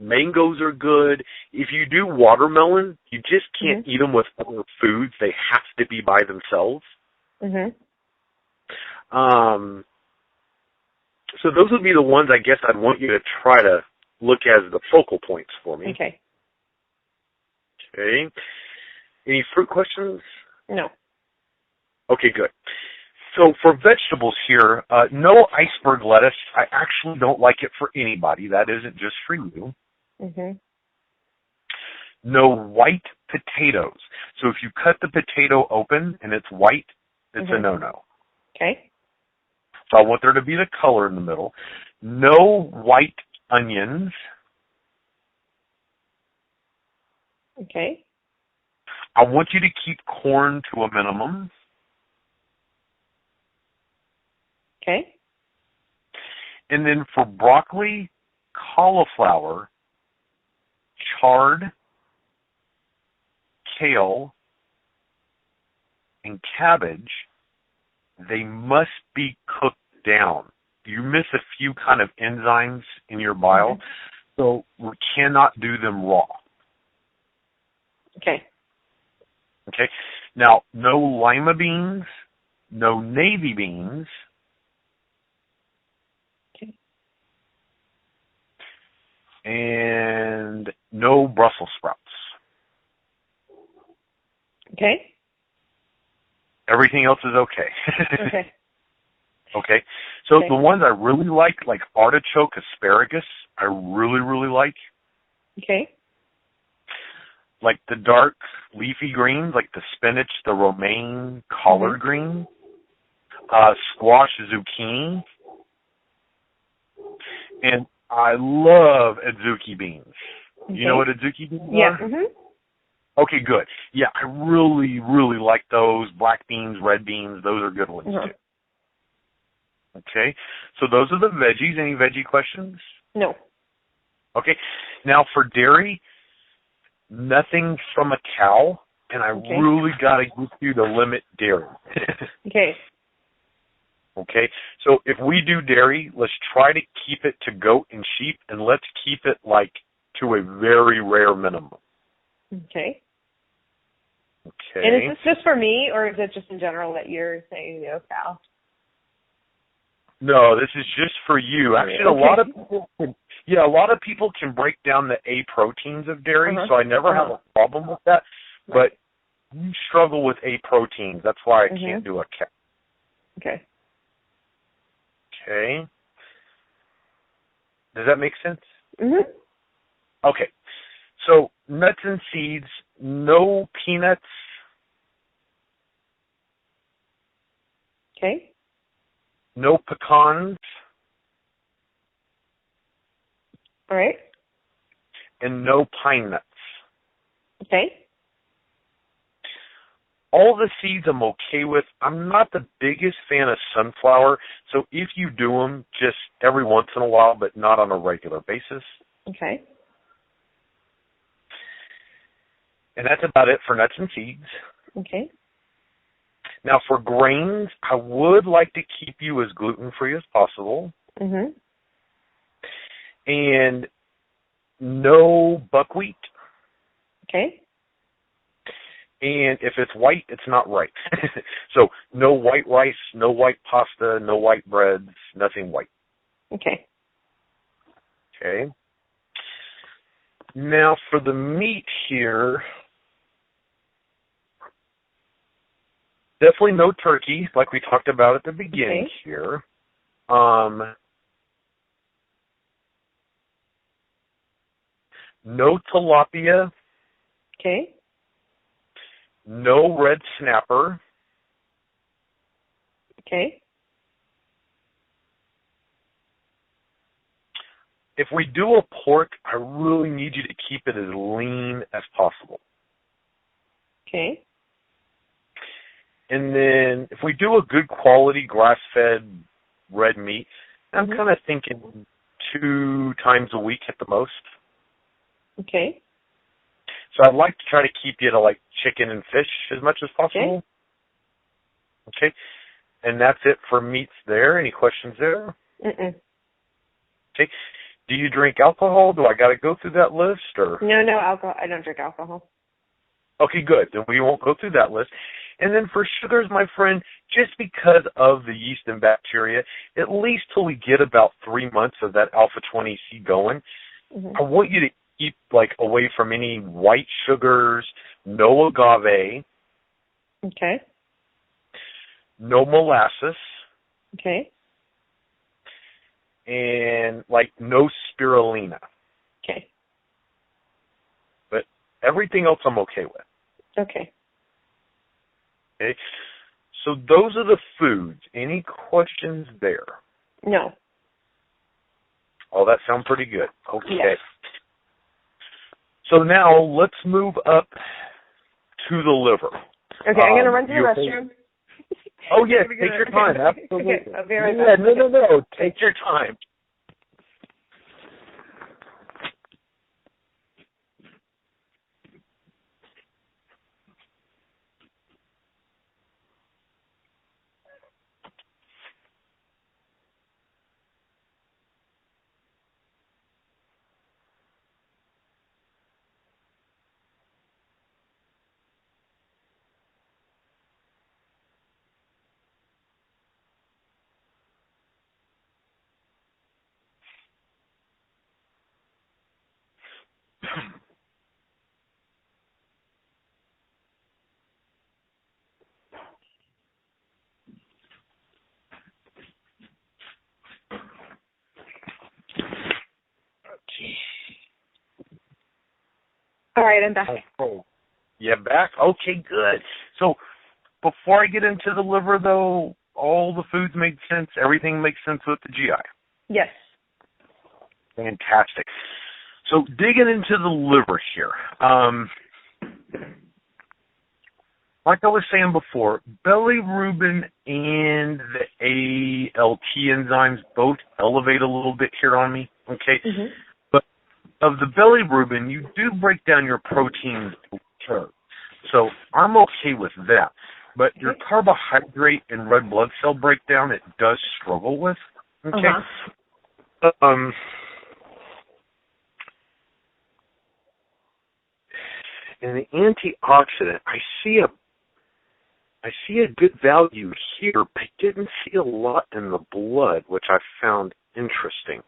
mangoes are good. If you do watermelon, you just can't eat them with other foods. They have to be by themselves. So those would be the ones I guess I'd want you to try to look as the focal points for me. Okay. Okay. Any fruit questions? No. Okay, good. So for vegetables here, no iceberg lettuce. I actually don't like it for anybody. That isn't just for you. No white potatoes. So if you cut the potato open and it's white, it's a no-no. Okay. So I want there to be the color in the middle. No white onions. Okay. I want you to keep corn to a minimum. Okay. And then for broccoli, cauliflower, chard, kale, and cabbage, they must be cooked down. You miss a few kind of enzymes in your bile, so we cannot do them raw. Okay. Okay. Now, no lima beans, no navy beans. Okay. And no Brussels sprouts. Okay. Everything else is okay. Okay. Okay. So the ones I really like artichoke, asparagus, I really, really like. Okay. Like the dark leafy greens, like the spinach, the romaine, collard green, squash, zucchini. And I love adzuki beans. Okay. You know what adzuki beans are? Yeah. Okay, good. Yeah, I really, really like those. Black beans, red beans, those are good ones too. Okay, so those are the veggies. Any veggie questions? No. Okay, now for dairy, nothing from a cow, and I really got to get you to limit dairy. Okay. Okay, so if we do dairy, let's try to keep it to goat and sheep, and let's keep it like to a very rare minimum. Okay. Okay. And is this just for me, or is it just in general that you're saying no cow? No, this is just for you. Actually, a lot of people can break down the A proteins of dairy, so I never have a problem with that. But you struggle with A proteins. That's why I can't do a cow. Okay. Okay. Does that make sense? Okay. So nuts and seeds, no peanuts. Okay. No pecans. All right. And no pine nuts. Okay. All the seeds I'm okay with. I'm not the biggest fan of sunflower, so if you do them, just every once in a while, but not on a regular basis. Okay. And that's about it for nuts and seeds. Okay. Now, for grains, I would like to keep you as gluten-free as possible. Mhm. And no buckwheat. Okay. And if it's white, it's not right. So no white rice, no white pasta, no white breads, nothing white. Okay. Okay. Now for the meat here, definitely no turkey, like we talked about at the beginning here. No tilapia. Okay. No red snapper. Okay. If we do a pork, I really need you to keep it as lean as possible. Okay. And then if we do a good quality grass-fed red meat, I'm kind of thinking 2 times a week at the most. Okay. So I'd like to try to keep you to like chicken and fish as much as possible. Okay. And that's it for meats there. Any questions there? Mm-mm. Okay. Do you drink alcohol? Do I got to go through that list or? No alcohol. I don't drink alcohol. Okay, good. Then we won't go through that list. And then for sugars, my friend, just because of the yeast and bacteria, at least till we get about 3 months of that alpha-20C going, I want you to keep like away from any white sugars, no agave, Okay. no molasses, Okay. and like no spirulina. Okay. But everything else I'm okay with. Okay. Okay. So those are the foods. Any questions there? No. Oh, that sounds pretty good. Okay. Yes. So now let's move up to the liver. Okay, I'm going to run to the restroom. Oh, yes, take your time. Absolutely. Okay, I'll be right back. No. Take your time. All right, I'm back. Oh, yeah, back? Okay, good. So before I get into the liver, though, all the foods make sense? Everything makes sense with the GI? Yes. Fantastic. So digging into the liver here. Like I was saying before, bilirubin and the ALT enzymes both elevate a little bit here on me, okay? But of the bilirubin, you do break down your proteins. So I'm okay with that. But your carbohydrate and red blood cell breakdown, it does struggle with, okay? And the antioxidant, I see a good value here, but I didn't see a lot in the blood, which I found interesting.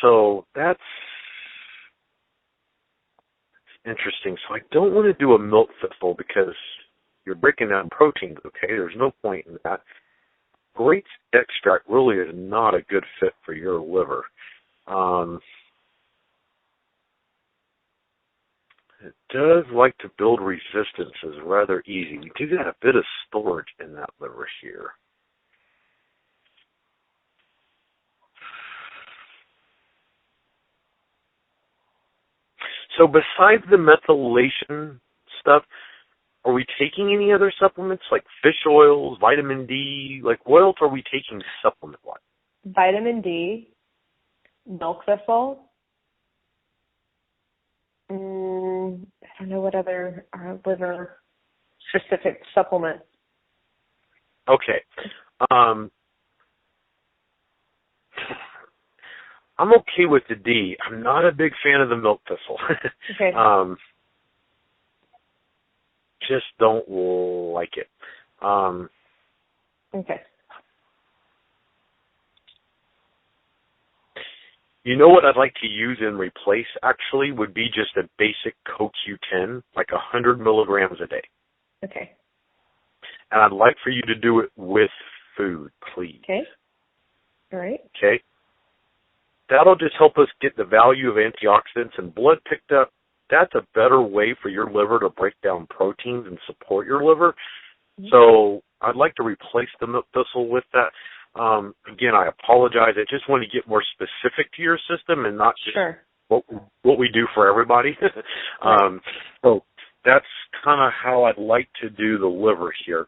So that's interesting. So I don't want to do a milk thistle because you're breaking down proteins, okay? There's no point in that. Grape extract really is not a good fit for your liver. It does like to build resistances rather easy. You do got a bit of storage in that liver here. So besides the methylation stuff, Are we taking any other supplements like fish oils, vitamin D? Like, what else are we taking supplement-wise? Vitamin D, milk thistle. I don't know what other liver-specific supplements. Okay. I'm okay with the D. I'm not a big fan of the milk thistle. Okay. Just don't like it. Okay. You know what I'd like to use in replace, actually, would be just a basic CoQ10, like 100 milligrams a day. Okay. And I'd like for you to do it with food, please. Okay. All right. Okay? That'll just help us get the value of antioxidants and blood picked up. That's a better way for your liver to break down proteins and support your liver. Mm-hmm. So I'd like to replace the milk thistle with that. Again, I apologize. I just want to get more specific to your system and not just what we do for everybody. So that's kind of how I'd like to do the liver here.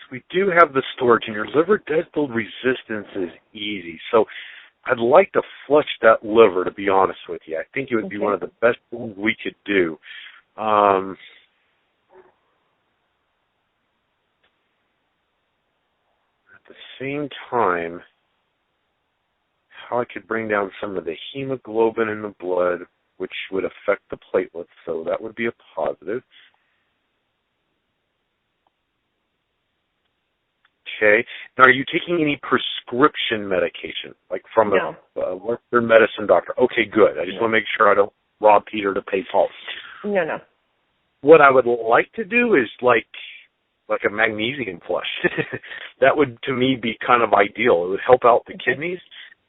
We do have the storage, and your liver does build resistance is easy. So I'd like to flush that liver, to be honest with you. I think it would be one of the best things we could do. At the same time, how I could bring down some of the hemoglobin in the blood, which would affect the platelets, so that would be a positive. Okay. Now, are you taking any prescription medication, like from a Western medicine doctor? Okay, good. I just want to make sure I don't rob Peter to pay Paul. No. What I would like to do is like a magnesium flush. That would, to me, be kind of ideal. It would help out the kidneys.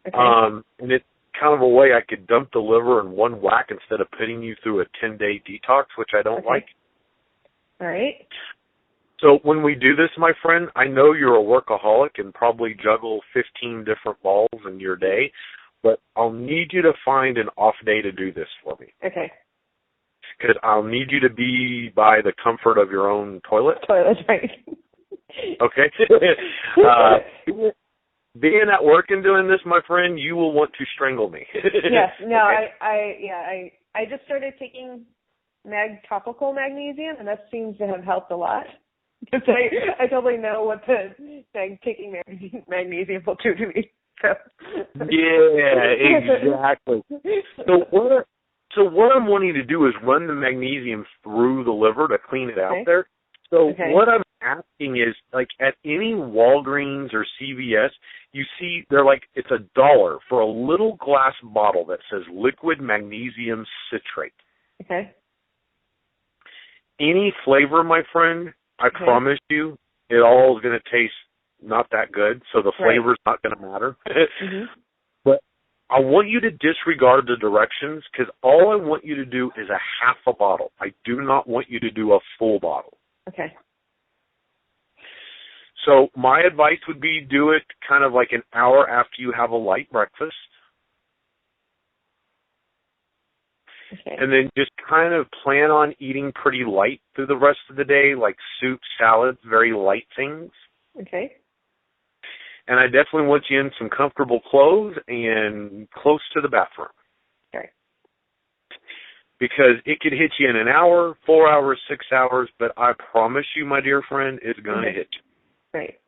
Okay. And it's kind of a way I could dump the liver in one whack instead of putting you through a 10-day detox, which I don't like. All right. So when we do this, my friend, I know you're a workaholic and probably juggle 15 different balls in your day, but I'll need you to find an off day to do this for me. Okay. Because I'll need you to be by the comfort of your own toilet. Toilet, right. Okay. Being at work and doing this, my friend, you will want to strangle me. Yes. No, okay? I just started taking topical magnesium, and that seems to have helped a lot. Because I totally know what taking magnesium will do to me. So. Yeah, exactly. So what I'm wanting to do is run the magnesium through the liver to clean it out there. So what I'm asking is, like, at any Walgreens or CVS, you see they're like, it's $1 for a little glass bottle that says liquid magnesium citrate. Okay. Any flavor, my friend, I promise you, it all is going to taste not that good, so the flavor's not going to matter. But I want you to disregard the directions, because all I want you to do is a half a bottle. I do not want you to do a full bottle. Okay. So my advice would be do it kind of like an hour after you have a light breakfast. Okay. And then just kind of plan on eating pretty light through the rest of the day, like soup, salads, very light things. Okay. And I definitely want you in some comfortable clothes and close to the bathroom. Okay. Because it could hit you in an hour, 4 hours, 6 hours, but I promise you, my dear friend, it's going to hit you. Right.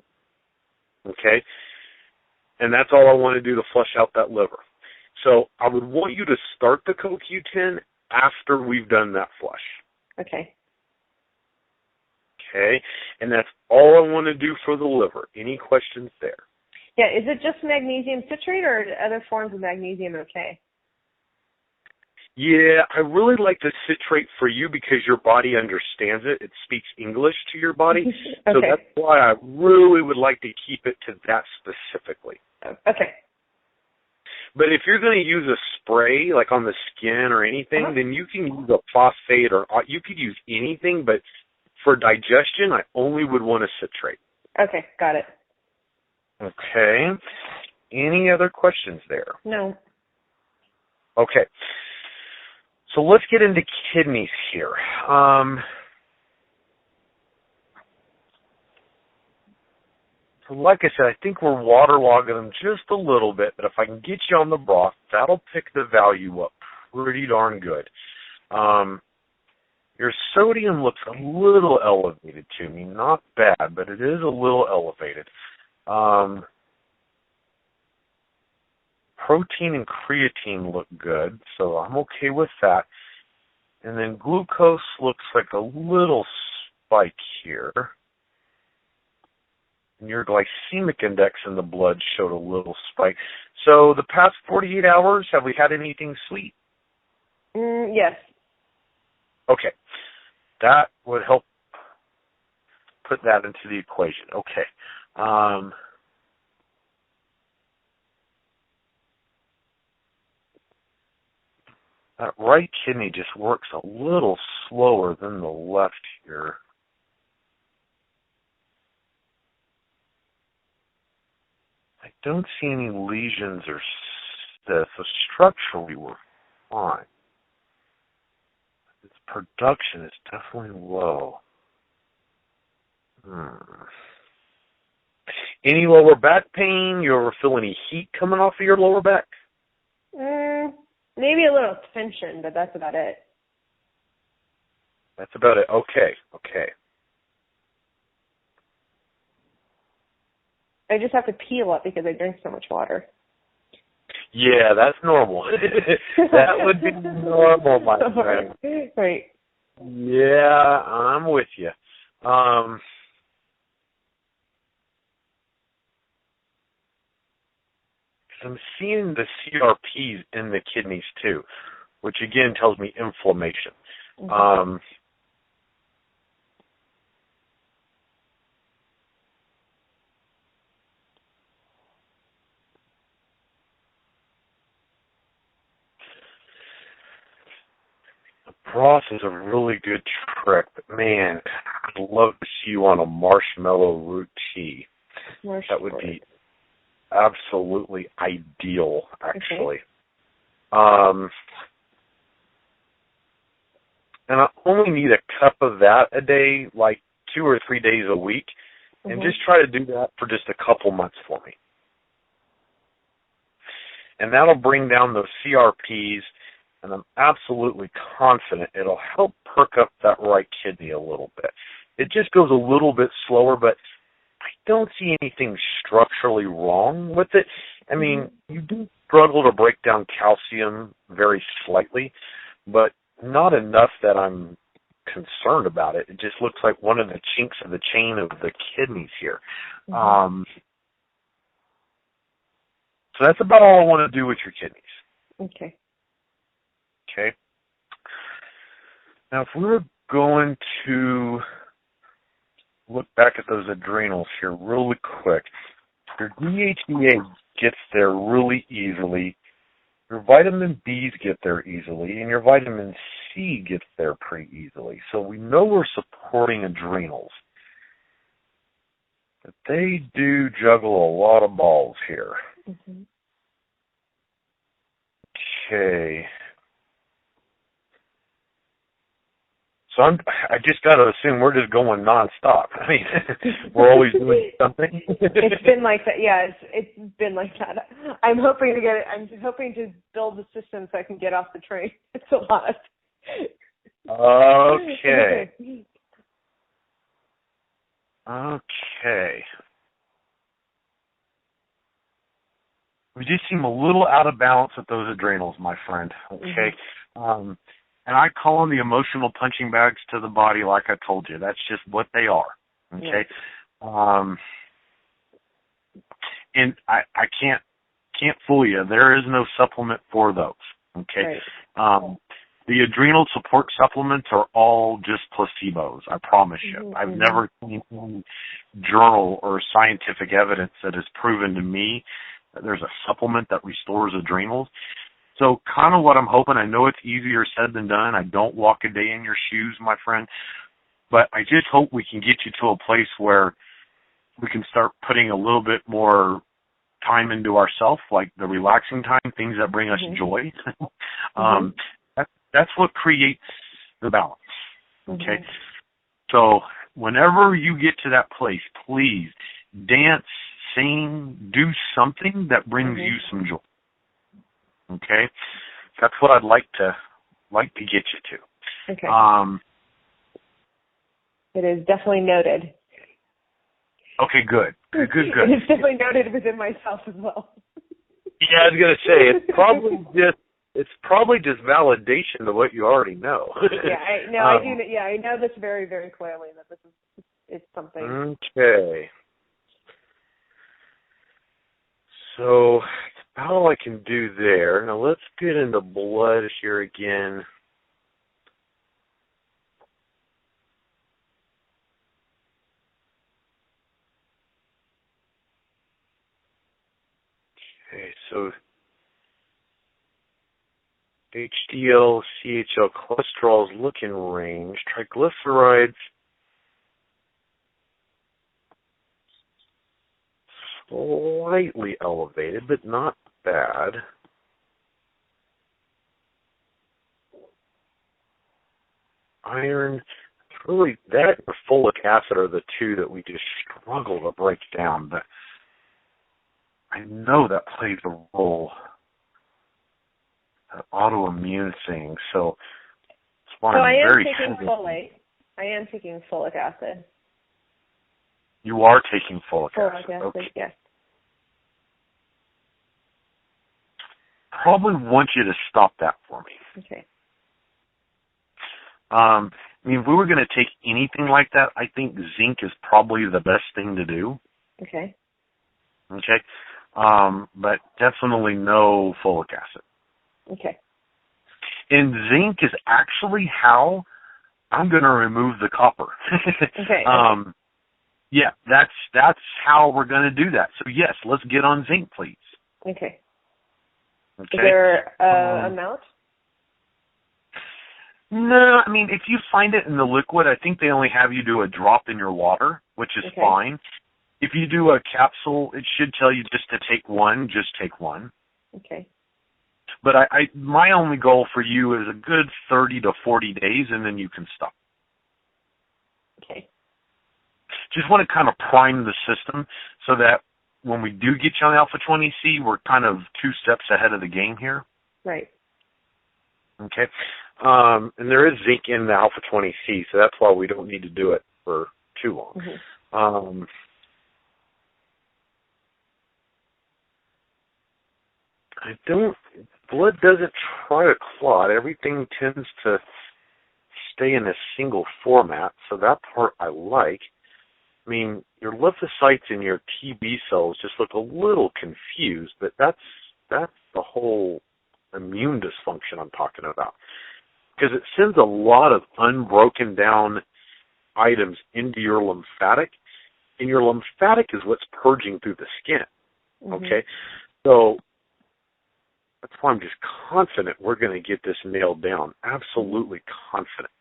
Okay? And that's all I want to do to flush out that liver. So I would want you to start the CoQ10 after we've done that flush. Okay. Okay? And that's all I want to do for the liver. Any questions there? Yeah, is it just magnesium citrate or are other forms of magnesium okay? Yeah, I really like the citrate for you because your body understands it. It speaks English to your body. Okay. So that's why I really would like to keep it to that specifically. Okay. But if you're going to use a spray, like on the skin or anything, then you can use a phosphate or you could use anything. But for digestion, I only would want a citrate. Okay, got it. Okay. Any other questions there? No. Okay. So let's get into kidneys here. So like I said, I think we're waterlogging them just a little bit, but if I can get you on the broth, that'll pick the value up pretty darn good. Your sodium looks a little elevated to me. Not bad, but it is a little elevated. Protein and creatine look good, so I'm okay with that. And then glucose looks like a little spike here. And your glycemic index in the blood showed a little spike. So the past 48 hours, have we had anything sweet? Yes. Okay. That would help put that into the equation. Okay. That right kidney just works a little slower than the left here. I don't see any lesions or stuff, so structurally we're fine. Its production is definitely low. Any lower back pain? You ever feel any heat coming off of your lower back? Maybe a little tension, but that's about it. That's about it. Okay. I just have to pee a lot because I drink so much water. Yeah, that's normal. That would be normal, my friend. Right. Yeah, I'm with you. I'm seeing the CRPs in the kidneys too, which again tells me inflammation. Mm-hmm. Broth is a really good trick, but man, I'd love to see you on a marshmallow root tea. That would be absolutely ideal, actually. Okay. And I only need a cup of that a day, like 2 or 3 days a week, and just try to do that for just a couple months for me. And that'll bring down those CRPs, and I'm absolutely confident it'll help perk up that right kidney a little bit. It just goes a little bit slower, but I don't see anything structurally wrong with it. I mean, you do struggle to break down calcium very slightly, but not enough that I'm concerned about it. It just looks like one of the chinks of the chain of the kidneys here. So that's about all I want to do with your kidneys. Okay. Now, if we were going to look back at those adrenals here really quick, your DHEA gets there really easily, your vitamin B's get there easily, and your vitamin C gets there pretty easily. So we know we're supporting adrenals. But they do juggle a lot of balls here. Okay. So I just got to assume we're just going nonstop. I mean, we're always doing something. It's been like that. Yeah, it's been like that. I'm hoping to get it. I'm hoping to build the system so I can get off the train. It's a lot. Okay. We just seem a little out of balance with those adrenals, my friend. Okay. And I call them the emotional punching bags to the body, like I told you. That's just what they are. Okay. And I can't fool you. There is no supplement for those. Okay. Right. The adrenal support supplements are all just placebos. I promise you. I've never seen any journal or scientific evidence that has proven to me that there's a supplement that restores adrenals. So kind of what I'm hoping, I know it's easier said than done. I don't walk a day in your shoes, my friend. But I just hope we can get you to a place where we can start putting a little bit more time into ourselves, like the relaxing time, things that bring us joy. That's what creates the balance. Okay? So whenever you get to that place, please dance, sing, do something that brings you some joy. Okay? That's what I'd like to get you to. Okay. It is definitely noted. Okay, good. Good. It's definitely noted within myself as well. Yeah, I was gonna say it's probably just validation of what you already know. I know this very, very clearly that this is it's something. Okay. So that's about all I can do there. Now let's get into blood here again. Okay, so HDL, CHL cholesterol is looking range. Triglycerides slightly elevated, but not bad. Iron, really, that and folic acid are the two that we just struggle to break down, but I know that plays a role, that autoimmune thing, so that's why I'm very hesitant. Taking folate. I am taking folic acid. You are taking folic acid. Okay. Yes. Probably want you to stop that for me. Okay. I mean, if we were going to take anything like that, I think zinc is probably the best thing to do. Okay. Okay. But definitely no folic acid. Okay. And zinc is actually how I'm going to remove the copper. Okay. Yeah, that's how we're going to do that. So yes, let's get on zinc, please. Okay. Okay. Is there an amount? No, I mean, if you find it in the liquid, I think they only have you do a drop in your water, which is fine. If you do a capsule, it should tell you just to take one, just take one. Okay. But my only goal for you is a good 30 to 40 days, and then you can stop. Okay. Just want to kind of prime the system so that when we do get you on alpha-20C, we're kind of 2 steps ahead of the game here. Right. Okay. And there is zinc in the alpha-20C, so that's why we don't need to do it for too long. Blood doesn't try to clot. Everything tends to stay in a single format, so that part I like. I mean, your lymphocytes and your TB cells just look a little confused, but that's the whole immune dysfunction I'm talking about. Because it sends a lot of unbroken down items into your lymphatic, and your lymphatic is what's purging through the skin. Okay? So that's why I'm just confident we're going to get this nailed down. Absolutely confident.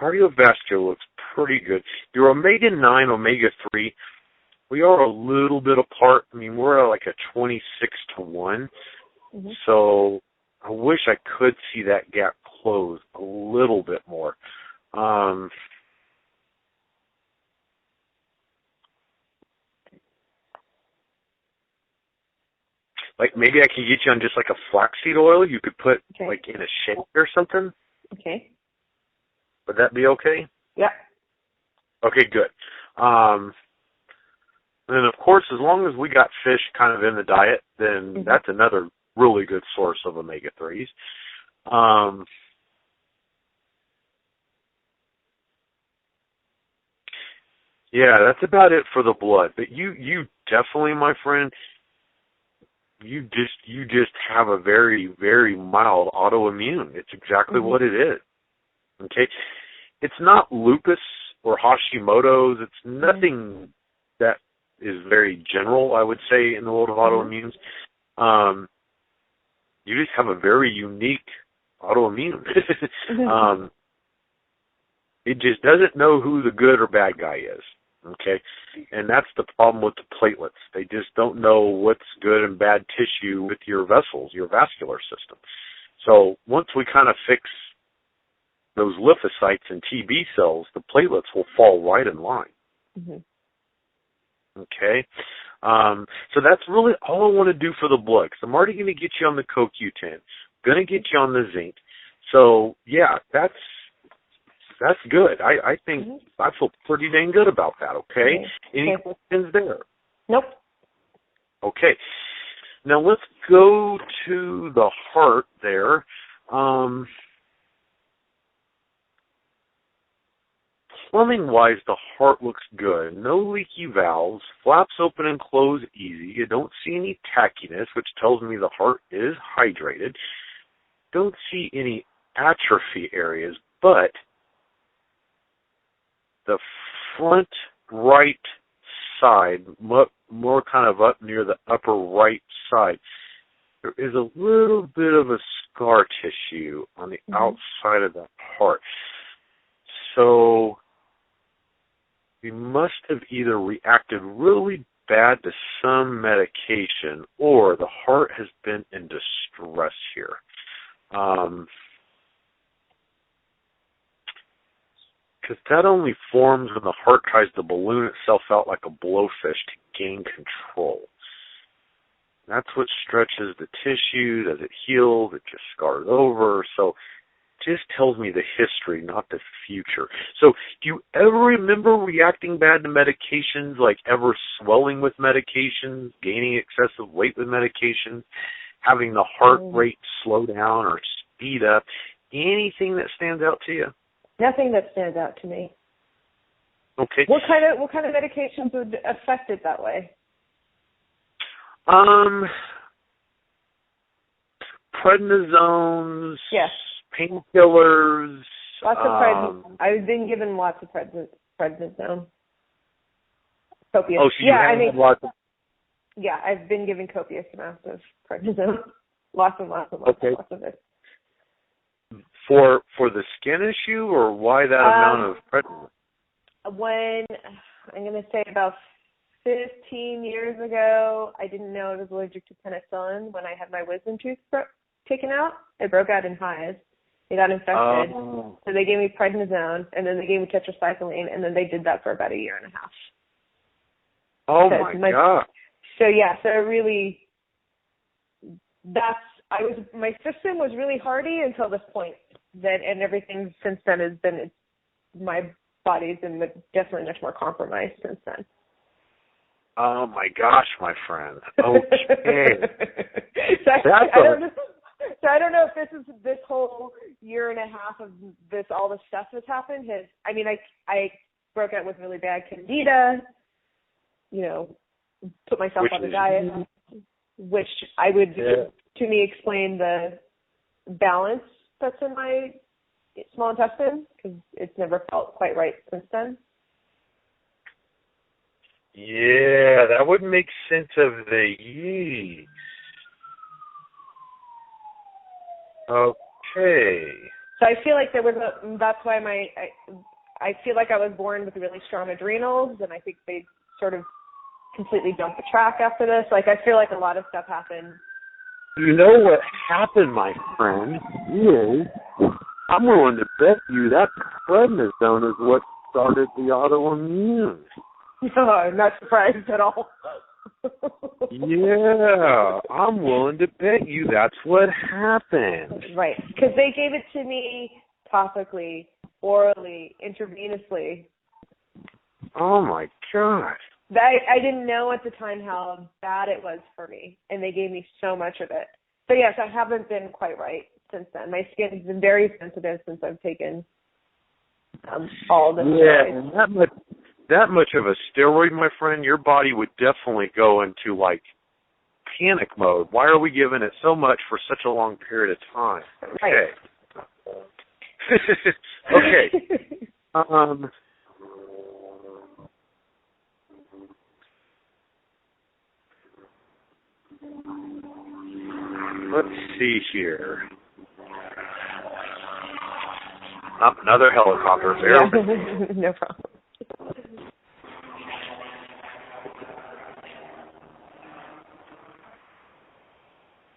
Cardiovascular looks pretty good. Your omega-9, omega-3, we are a little bit apart. I mean, we're at like a 26-1. So I wish I could see that gap close a little bit more. Like maybe I can get you on just like a flaxseed oil you could put like in a shake or something. Okay. Would that be okay? Yeah. Okay, good. And then, of course, as long as we got fish kind of in the diet, then that's another really good source of omega-3s. Yeah, that's about it for the blood. But you definitely, my friend, you just have a very, very mild autoimmune. It's exactly what it is. Okay? It's not lupus or Hashimoto's. It's nothing that is very general, I would say, in the world of autoimmunes. You just have a very unique autoimmune. It just doesn't know who the good or bad guy is. Okay? And that's the problem with the platelets. They just don't know what's good and bad tissue with your vessels, your vascular system. So once we kind of fix those lymphocytes and TB cells, the platelets will fall right in line. Mm-hmm. Okay? So that's really all I want to do for the blood, because I'm already going to get you on the CoQ10, going to get you on the zinc. So, yeah, that's good. I think I feel pretty dang good about that, okay? Any questions there? Nope. Okay. Now let's go to the heart there. Plumbing-wise, the heart looks good. No leaky valves. Flaps open and close easy. You don't see any tackiness, which tells me the heart is hydrated. Don't see any atrophy areas, but the front right side, more kind of up near the upper right side, there is a little bit of a scar tissue on the outside of the heart. So we must have either reacted really bad to some medication, or the heart has been in distress here. Because that only forms when the heart tries to balloon itself out like a blowfish to gain control. That's what stretches the tissue. Does it heal? It just scars over. So it just tells me the history, not the future. So do you ever remember reacting bad to medications, like ever swelling with medications, gaining excessive weight with medications, having the heart rate slow down or speed up? Anything that stands out to you? Nothing that stands out to me. Okay. What kind of medications would affect it that way? Prednisones. Yes. Painkillers. Lots of prednisone. I've been given lots of prednisone. Copious. Oh, so you have lots of... Yeah, I've been given copious amounts of prednisone. Lots and lots and lots of it. For the skin issue, or why that amount of prednisone? When, I'm going to say about 15 years ago, I didn't know I was allergic to penicillin. When I had my wisdom tooth taken out, it broke out in hives. It got infected. So they gave me prednisone, and then they gave me tetracycline, and then they did that for about a year and a half. Oh, my God. So, yeah, so it really, my system was really hardy until this point. And everything since then has been, my body's been definitely much more compromised since then. Oh my gosh, my friend. Okay. I don't know if this whole year and a half of all the stuff that's happened I broke out with really bad candida, put myself on a diet, which I would, to me, explain the balance that's in my small intestine, because it's never felt quite right since then. Yeah, that would make sense of the yeast. Okay. So I feel like that's why I feel like I was born with really strong adrenals, and I think they sort of completely jumped the track after this. Like, I feel like a lot of stuff happened. You know what happened, my friend, is I'm willing to bet you that prednisone is what started the autoimmune. No, I'm not surprised at all. Yeah, I'm willing to bet you that's what happened. Right, because they gave it to me topically, orally, intravenously. Oh, my gosh. I didn't know at the time how bad it was for me, and they gave me so much of it. So, yes, I haven't been quite right since then. My skin's been very sensitive since I've taken all the steroids. Yeah, and that much of a steroid, my friend, your body would definitely go into, like, panic mode. Why are we giving it so much for such a long period of time? Okay. Right. Okay. Let's see here. another helicopter. Yeah. No problem.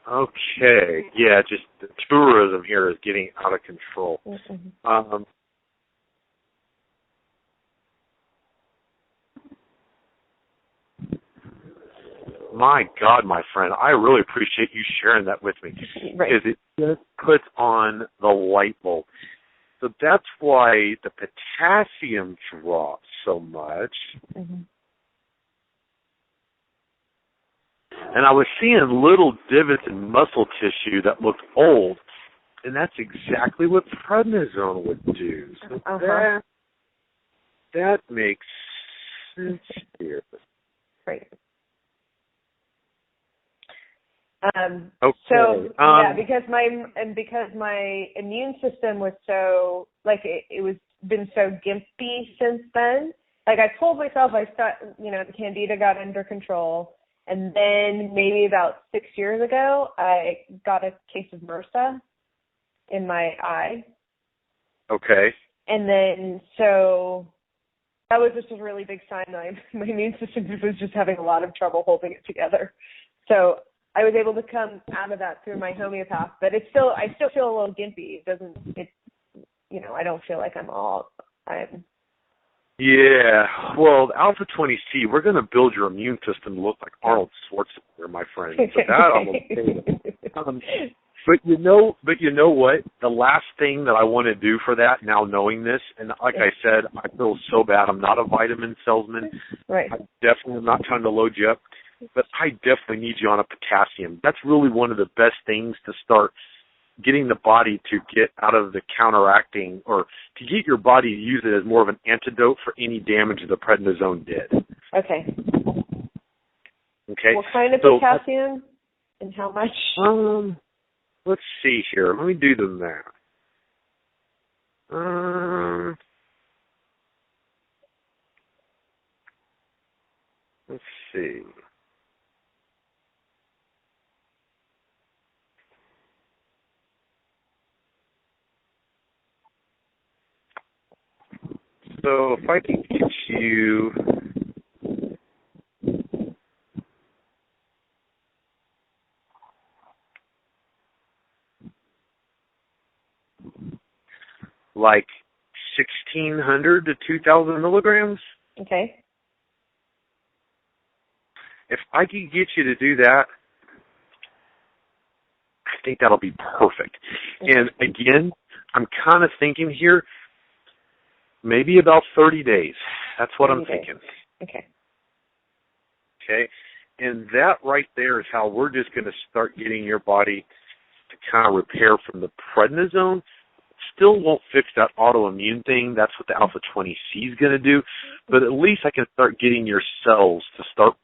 Okay. Yeah, just the tourism here is getting out of control. Mm-hmm. My God, my friend, I really appreciate you sharing that with me. Right. Because it just puts on the light bulb. So that's why the potassium drops so much. Mm-hmm. And I was seeing little divots in muscle tissue that looked old. And that's exactly what prednisone would do. So that makes sense here. Right. Okay. So yeah, because my immune system was so it was been so gimpy since then. Like I told myself the candida got under control, and then maybe about 6 years ago I got a case of MRSA in my eye. Okay. And then so that was just a really big sign that my immune system was just having a lot of trouble holding it together. So I was able to come out of that through my homeopath, but I still feel a little gimpy. I don't feel like I'm. Yeah, well, Alpha 20C, we're going to build your immune system to look like Arnold Schwarzenegger, my friend. So that I'm okay with. But you know what? The last thing that I want to do for that, now knowing this, and like I said, I feel so bad. I'm not a vitamin salesman. Right. I definitely am not trying to load you up. But I definitely need you on a potassium. That's really one of the best things to start getting the body to get out of the counteracting, or to get your body to use it as more of an antidote for any damage the prednisone did. Okay. Okay. What kind of potassium and how much? Let's see here. Let me do the math. Let's see. So if I can get you like 1,600 to 2,000 milligrams. Okay. If I could get you to do that, I think that'll be perfect. And again, I'm kind of thinking here, maybe about 30 days. That's what I'm thinking. Okay. Okay. And that right there is how we're just going to start getting your body to kind of repair from the prednisone. Still won't fix that autoimmune thing. That's what the Alpha 20C is going to do. But at least I can start getting your cells to start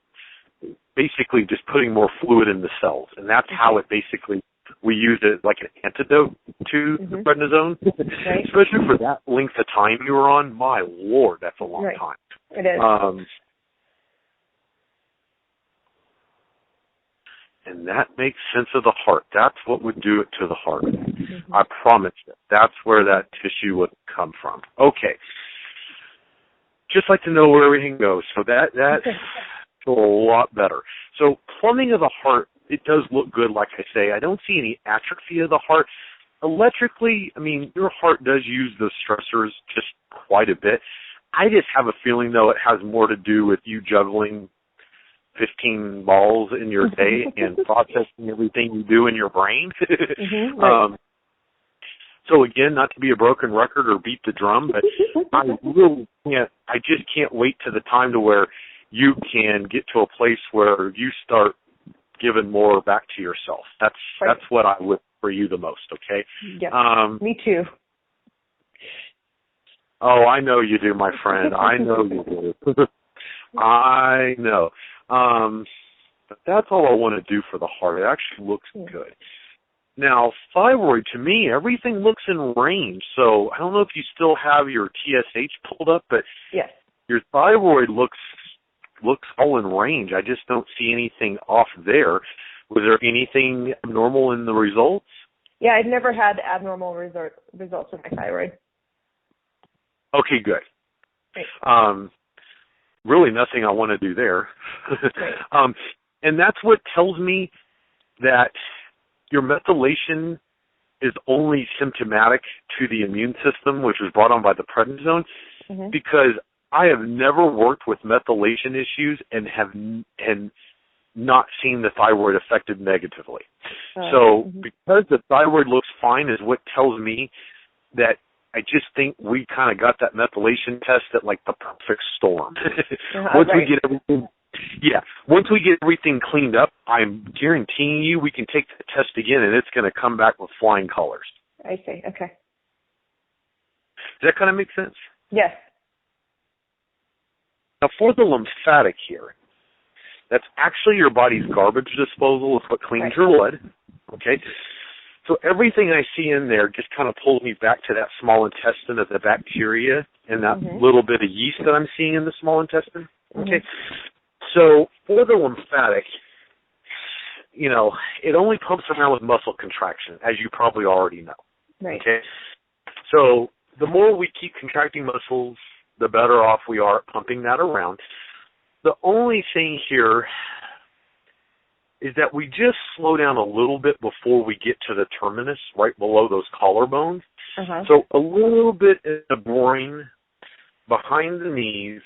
basically just putting more fluid in the cells. And that's how it basically, we use it like an antidote to the prednisone. Right. Especially for that length of time you were on. My Lord, that's a long time. It is. And that makes sense of the heart. That's what would do it to the heart. I promise you. That's where that tissue would come from. Okay. Just like to know where everything goes. So that's a lot better. So plumbing of the heart, it does look good, like I say. I don't see any atrophy of the heart. Electrically, I mean, your heart does use the stressors just quite a bit. I just have a feeling, though, it has more to do with you juggling 15 balls in your day and processing everything you do in your brain. Right. So again, not to be a broken record or beat the drum, but I just can't wait to the time to where you can get to a place where you start giving more back to yourself. That's what I would for you the most, okay? Yeah. Me too. Oh, I know you do, my friend. I know you do. I know. But that's all I want to do for the heart. It actually looks good. Now, thyroid, to me, everything looks in range. So I don't know if you still have your TSH pulled up, but yes, your thyroid looks all in range. I just don't see anything off there. Was there anything abnormal in the results? Yeah, I've never had abnormal results with my thyroid. Okay, good. Right. Really nothing I want to do there. Right. And that's what tells me that your methylation is only symptomatic to the immune system, which was brought on by the prednisone, because I have never worked with methylation issues and not seen the thyroid affected negatively. So because the thyroid looks fine is what tells me that I just think we kind of got that methylation test at like the perfect storm. Once we get everything cleaned up, I'm guaranteeing you we can take the test again and it's going to come back with flying colors. I see. Okay. Does that kind of make sense? Yes. Now for the lymphatic here, that's actually your body's garbage disposal. It's what cleans your blood. Okay? So everything I see in there just kind of pulls me back to that small intestine of the bacteria and that little bit of yeast that I'm seeing in the small intestine. Okay? So for the lymphatic, it only pumps around with muscle contraction, as you probably already know. Right. Okay? So the more we keep contracting muscles, the better off we are at pumping that around. The only thing here is that we just slow down a little bit before we get to the terminus, right below those collarbones. So a little bit in the groin, behind the knees,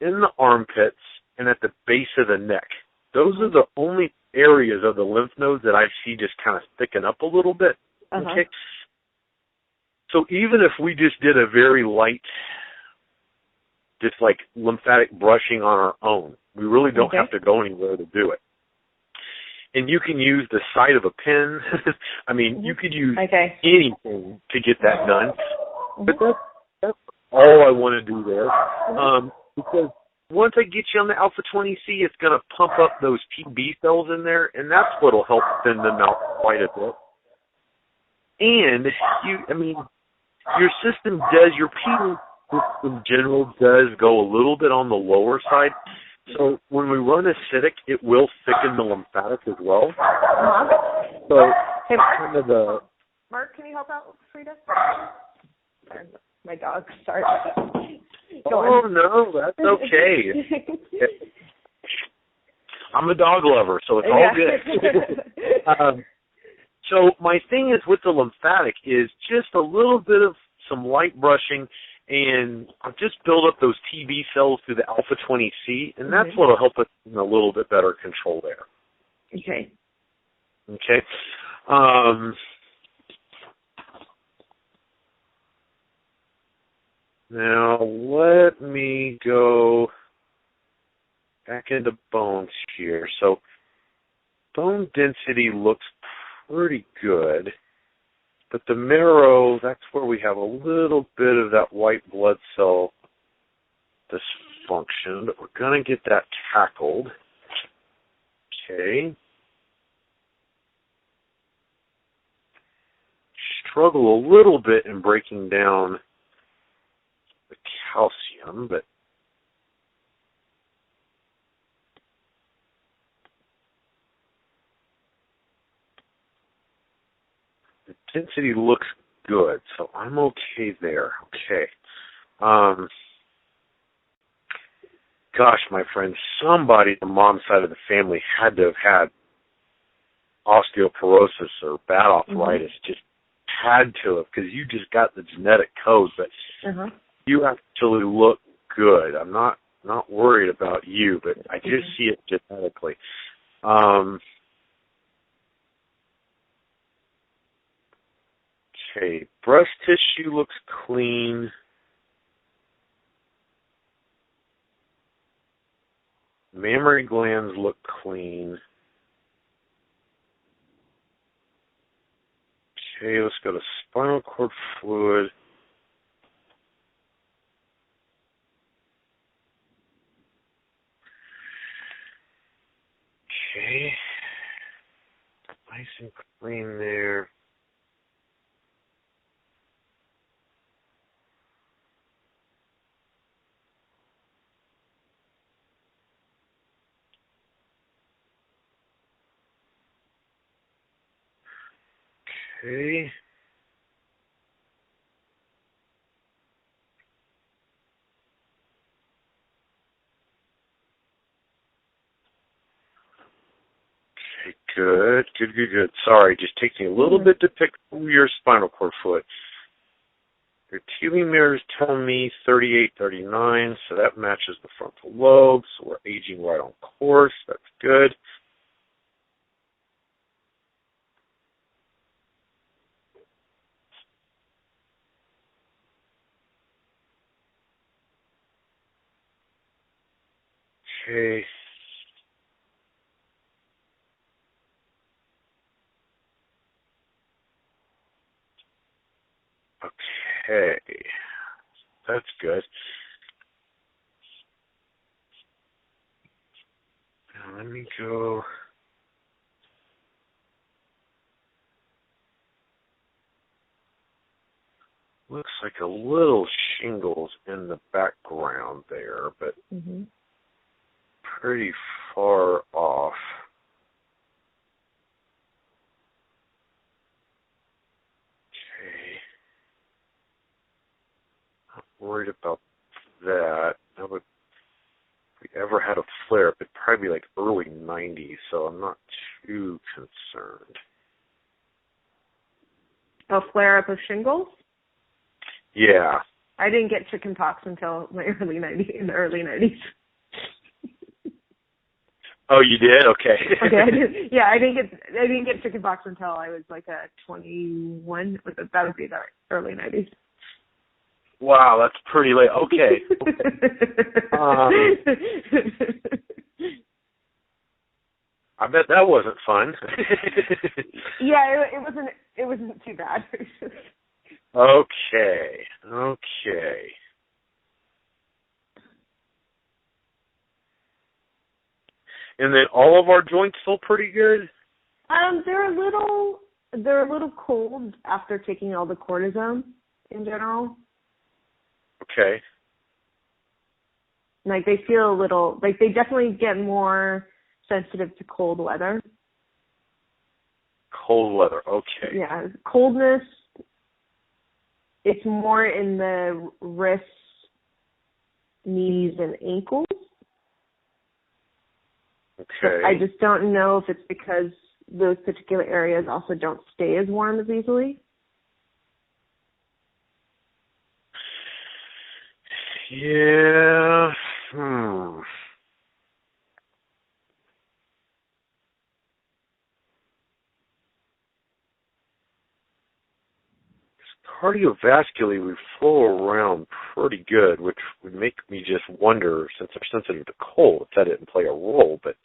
in the armpits, and at the base of the neck. Those are the only areas of the lymph nodes that I see just kind of thicken up a little bit. Okay. So even if we just did a very light, just like lymphatic brushing on our own, we really don't have to go anywhere to do it. And you can use the side of a pen. I mean, you could use anything to get that done. But that's all I want to do there. Because once I get you on the alpha-20C, it's going to pump up those TB cells in there, and that's what will help thin them out quite a bit. And, your system does, your penal system in general does go a little bit on the lower side. So when we run acidic, it will thicken the lymphatic as well. So hey, kind of the... Mark, can you help out, Frida? Sorry, my dog. Sorry. Oh, no, that's okay. I'm a dog lover, so it's all good. So my thing is with the lymphatic is just a little bit of some light brushing, and I'll just build up those TB cells through the alpha-20C, and that's what will help us in a little bit better control there. Okay. Okay. Now, let me go back into bones here. So bone density looks pretty good, but the marrow, that's where we have a little bit of that white blood cell dysfunction, but we're going to get that tackled. Okay. Struggle a little bit in breaking down the calcium, but the density looks good, so I'm okay there. Okay. Gosh, my friend, somebody on mom's side of the family had to have had osteoporosis or bad arthritis, just had to have, because you just got the genetic code, but you actually look good. I'm not worried about you, but I just see it genetically. Okay, breast tissue looks clean. Mammary glands look clean. Okay, let's go to spinal cord fluid. Okay. Nice and clean there. Okay. good. Good. Sorry, just takes me a little bit to pick your spinal cord foot. Your telomere is telling me 38, 39, so that matches the frontal lobe, so we're aging right on course. That's good. Okay. Okay. That's good. Now let me go. Looks like a little shingles in the background there, but pretty far off. Okay. Not worried about that. That would, if we ever had a flare-up, it'd probably be like early 90s, so I'm not too concerned. A flare-up of shingles? Yeah. I didn't get chickenpox until my early 90s. Oh, you did? Okay. Okay, I didn't get chickenpox until I was like a 21. That would be the early 90s. Wow, that's pretty late. Okay. I bet that wasn't fun. Yeah, it wasn't too bad. Okay. And then all of our joints feel pretty good? They're a little cold after taking all the cortisone in general. Okay. Like they feel a little, like they definitely get more sensitive to cold weather. Cold weather, okay. Yeah, coldness, it's more in the wrists, knees, and ankles. Okay. I just don't know if it's because those particular areas also don't stay as warm as easily. Yeah. Cardiovascularly, we flow around pretty good, which would make me just wonder, since they're sensitive to cold, if that didn't play a role. But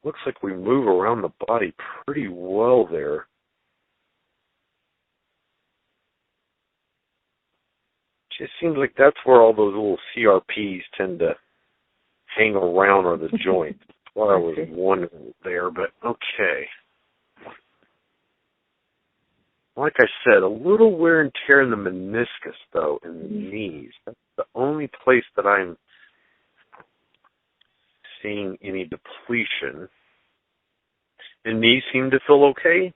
looks like we move around the body pretty well there. Just seems like that's where all those little CRPs tend to hang around, or the joint. That's what I was wondering there, but okay. Like I said, a little wear and tear in the meniscus, though, in the knees. That's the only place that I'm seeing any depletion. The knees seem to feel okay?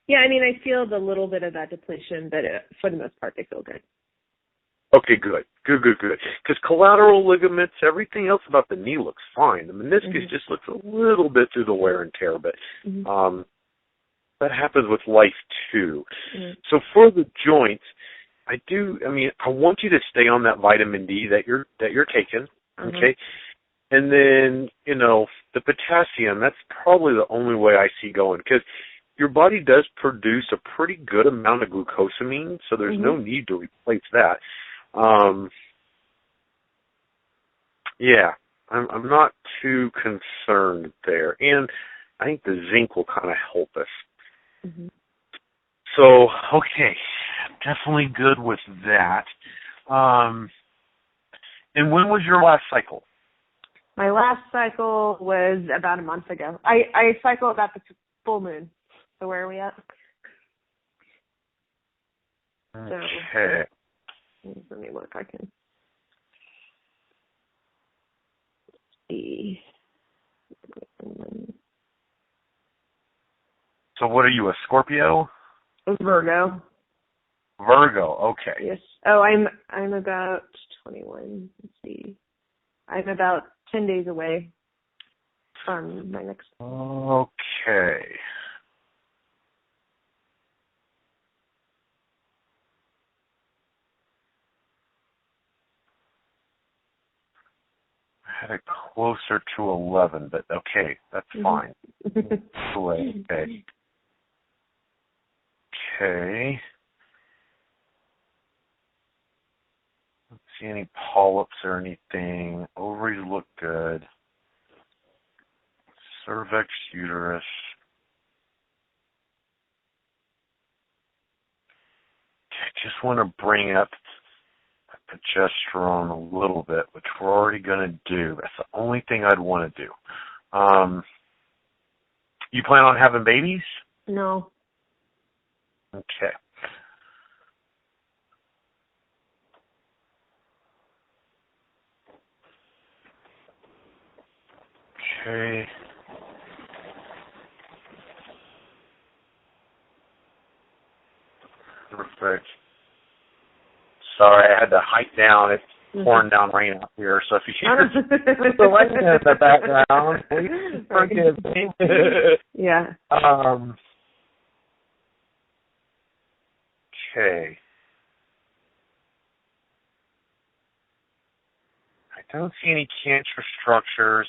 Yeah, I mean, I feel the little bit of that depletion, but for the most part, they feel good. Okay, good. Because collateral ligaments, everything else about the knee looks fine. The meniscus just looks a little bit through the wear and tear, but that happens with life too. So for the joints, I want you to stay on that vitamin D that you're taking, okay? And then, the potassium, that's probably the only way I see going, because your body does produce a pretty good amount of glucosamine, so there's no need to replace that. I'm not too concerned there. And I think the zinc will kind of help us. So, okay, definitely good with that. And when was your last cycle? My last cycle was about a month ago. I cycle about the full moon. So where are we at? Okay. Let me look. I can see. So what are you, a Scorpio? Virgo. Okay. Yes. Oh, I'm about 21. Let's see. I'm about 10 days away. my next. Okay. I had it closer to 11, but okay, that's fine. Okay. Okay. Don't see any polyps or anything. Ovaries look good. Cervix, uterus. Okay, just want to bring up progesterone a little bit, which we're already going to do. That's the only thing I'd want to do. You plan on having babies? No. Okay. Okay. Perfect. Sorry, I had to hike down. It's pouring down rain out here, so if you hear the rain in the background, please forgive me. Yeah. Okay. I don't see any cancer structures.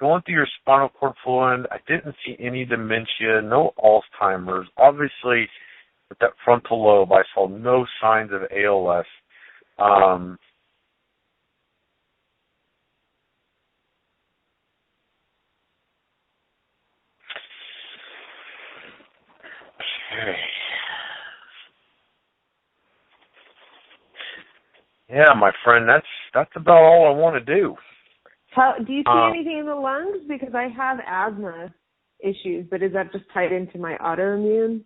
Going through your spinal cord fluid, I didn't see any dementia, no Alzheimer's. Obviously, with that frontal lobe, I saw no signs of ALS. Okay. Yeah, my friend, that's about all I want to do. How do you see anything in the lungs? Because I have asthma issues, but is that just tied into my autoimmune?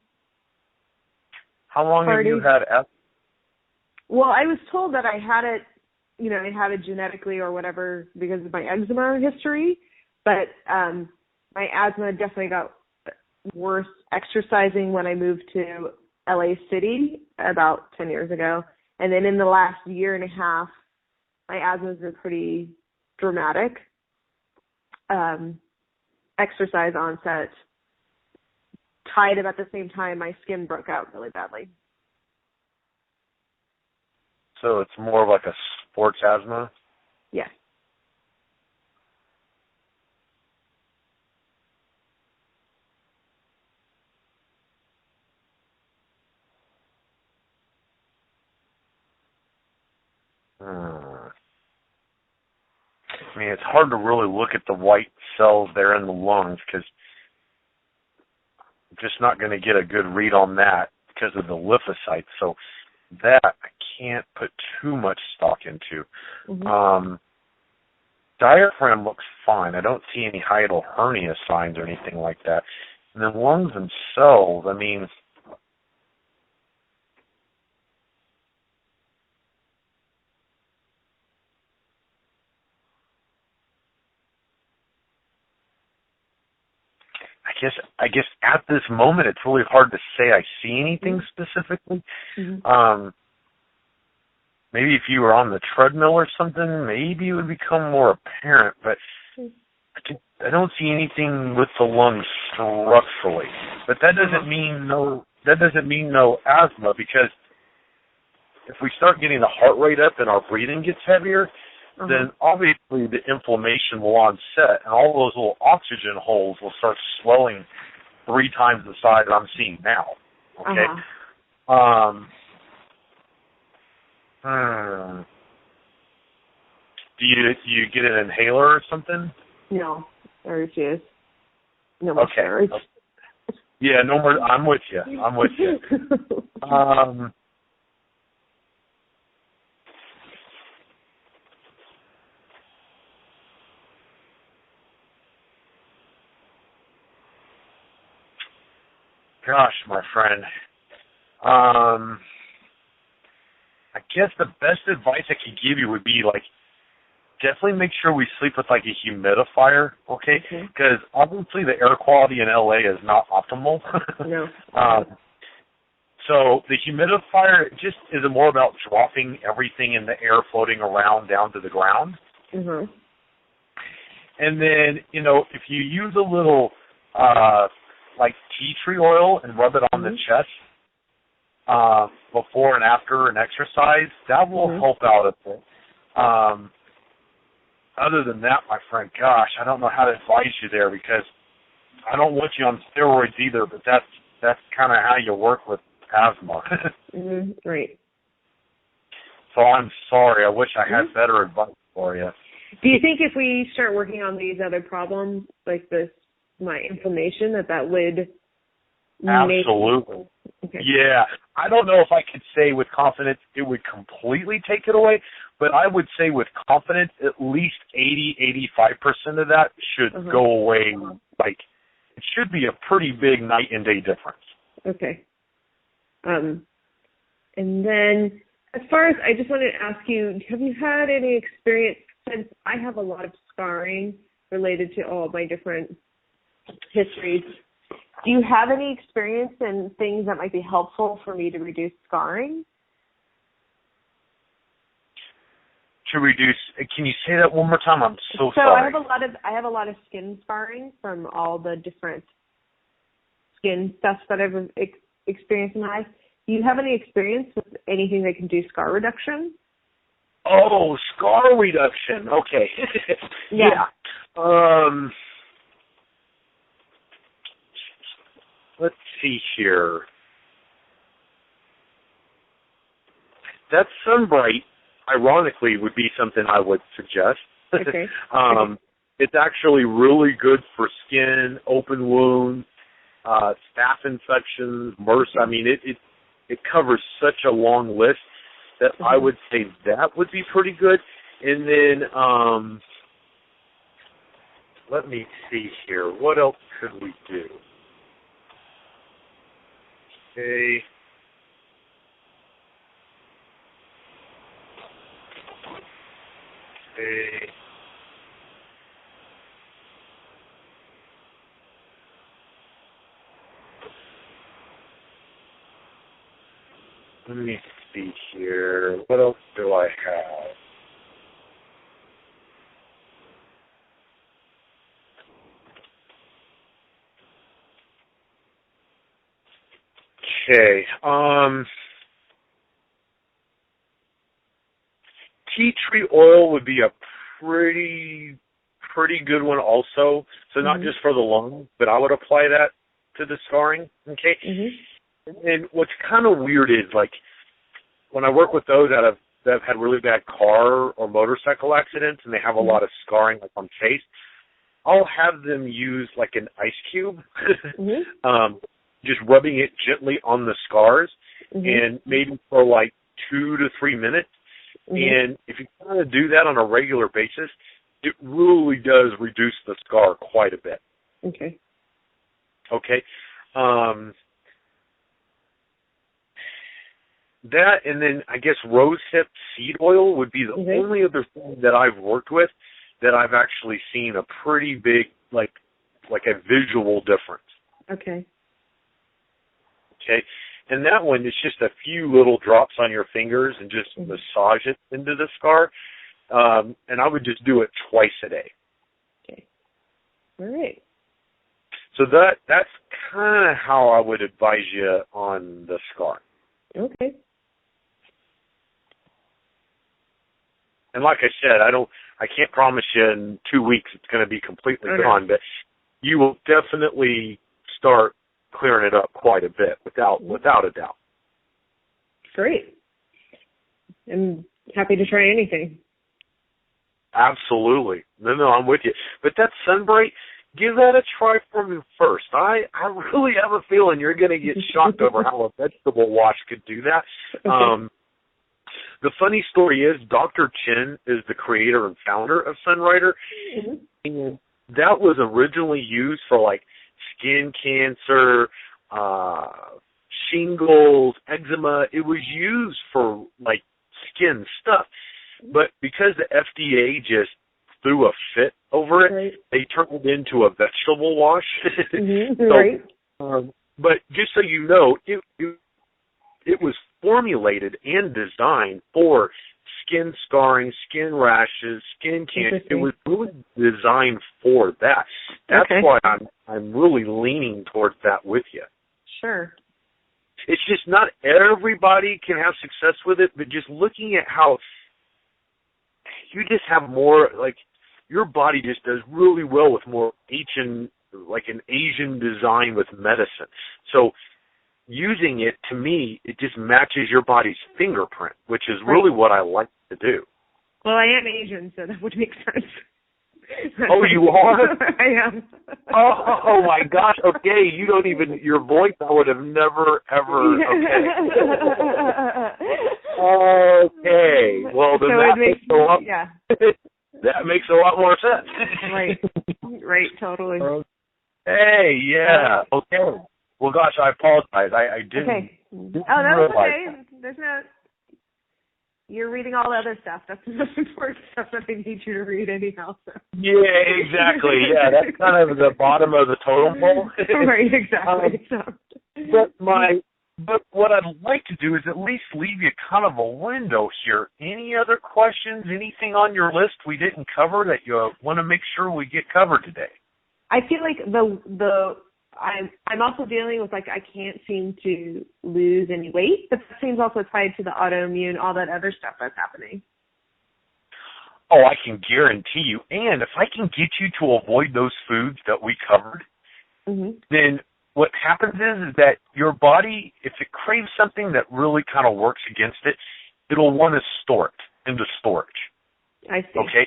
How long have you had asthma? Well, I was told that I had it, I had it genetically or whatever because of my eczema history, but my asthma definitely got worse exercising when I moved to LA City about 10 years ago. And then in the last year and a half, my asthma's been pretty dramatic. Exercise onset tied about the same time my skin broke out really badly. So it's more of like a sports asthma? Yes. I mean, it's hard to really look at the white cells there in the lungs because I'm just not going to get a good read on that because of the lymphocytes. So that I can't put too much stock into. Diaphragm looks fine. I don't see any hiatal hernia signs or anything like that. And then lungs themselves, I mean, I guess at this moment it's really hard to say I see anything specifically. Maybe if you were on the treadmill or something, maybe it would become more apparent, but I don't see anything with the lungs structurally. But that doesn't mean no asthma, because if we start getting the heart rate up and our breathing gets heavier, then obviously the inflammation will onset, and all those little oxygen holes will start swelling 3 times the size I'm seeing now. Okay? Do you get an inhaler or something? No, I refuse. No more steroids. Yeah, no more. I'm with you. Gosh, my friend. I guess the best advice I could give you would be, like, definitely make sure we sleep with, like, a humidifier, okay? Because obviously the air quality in LA is not optimal. No. So the humidifier just is more about dropping everything in the air floating around down to the ground. And then, if you use a little, like tea tree oil and rub it on the chest before and after an exercise, that will help out a bit. Other than that, my friend, gosh, I don't know how to advise you there because I don't want you on steroids either, but that's kind of how you work with asthma. Right. So I'm sorry. I wish I had better advice for you. Do you think if we start working on these other problems, like my inflammation, that would Absolutely. Okay. Yeah. I don't know if I could say with confidence it would completely take it away, but I would say with confidence at least 80-85% of that should go away. Like, it should be a pretty big night and day difference. Okay. And then as far as, I just wanted to ask you, have you had any experience, since I have a lot of scarring related to all my different histories, do you have any experience in things that might be helpful for me to reduce scarring? To reduce, can you say that one more time? I'm so So sorry. I have a lot of skin scarring from all the different skin stuff that I've experienced in my life. Do you have any experience with anything that can do scar reduction? Oh, scar reduction. Okay. Yeah. Let's see here. That Sunbright, ironically, would be something I would suggest. Okay. It's actually really good for skin, open wounds, staph infections, MRSA. I mean, it covers such a long list that I would say that would be pretty good. And then let me see here. What else could we do? Okay. Let me see here. What else do I have? Okay. Tea tree oil would be a pretty good one also. So not just for the lung, but I would apply that to the scarring. Okay. And what's kind of weird is, like, when I work with those that have had really bad car or motorcycle accidents and they have a lot of scarring, like on face, I'll have them use like an ice cube, just rubbing it gently on the scars, and maybe for like 2 to 3 minutes. And if you kind of do that on a regular basis, it really does reduce the scar quite a bit. Okay. That, and then I guess rosehip seed oil would be the only other thing that I've worked with that I've actually seen a pretty big, like a visual difference. Okay. And that one is just a few little drops on your fingers and just massage it into the scar. And I would just do it twice a day. Okay. All right. So that's kind of how I would advise you on the scar. Okay. And like I said, I can't promise you in 2 weeks it's going to be completely gone, but you will definitely start clearing it up quite a bit, without a doubt. Great. I'm happy to try anything. Absolutely. No, I'm with you. But that Sunbright, give that a try for me first. I really have a feeling you're going to get shocked over how a vegetable wash could do that. The funny story is Dr. Chen is the creator and founder of Sunrider, and that was originally used for like skin cancer, shingles, eczema. It was used for like skin stuff, but because the FDA just threw a fit over it, they turned it into a vegetable wash. But just so you know, it was formulated and designed for skin scarring, skin rashes, skin cancer. It was really designed for that. That's why I'm really leaning towards that with you. Sure. It's just not everybody can have success with it, but just looking at how you just have more, like, your body just does really well with more Asian, like an Asian design with medicine. So using it, to me, it just matches your body's fingerprint, which is really what I like to do. Well, I am Asian, so that would make sense. Oh, you are? I am. Oh my gosh, okay, you don't even, your voice, I would have never, ever, okay. Okay, well, then that makes a lot, that makes a lot more sense. Right, totally. Hey, yeah, okay. Well, gosh, I apologize. I didn't. Okay. That's okay. There's no. You're reading all the other stuff. That's the most important stuff that they need you to read anyhow. So. Yeah, exactly. Yeah, that's kind of the bottom of the totem pole. Right, exactly. But what I'd like to do is at least leave you kind of a window here. Any other questions? Anything on your list we didn't cover that you want to make sure we get covered today? I feel like I'm also dealing with, like, I can't seem to lose any weight, but that seems also tied to the autoimmune, all that other stuff that's happening. Oh, I can guarantee you. And if I can get you to avoid those foods that we covered, then what happens is that your body, if it craves something that really kind of works against it, it'll want to store it into storage. I see. Okay?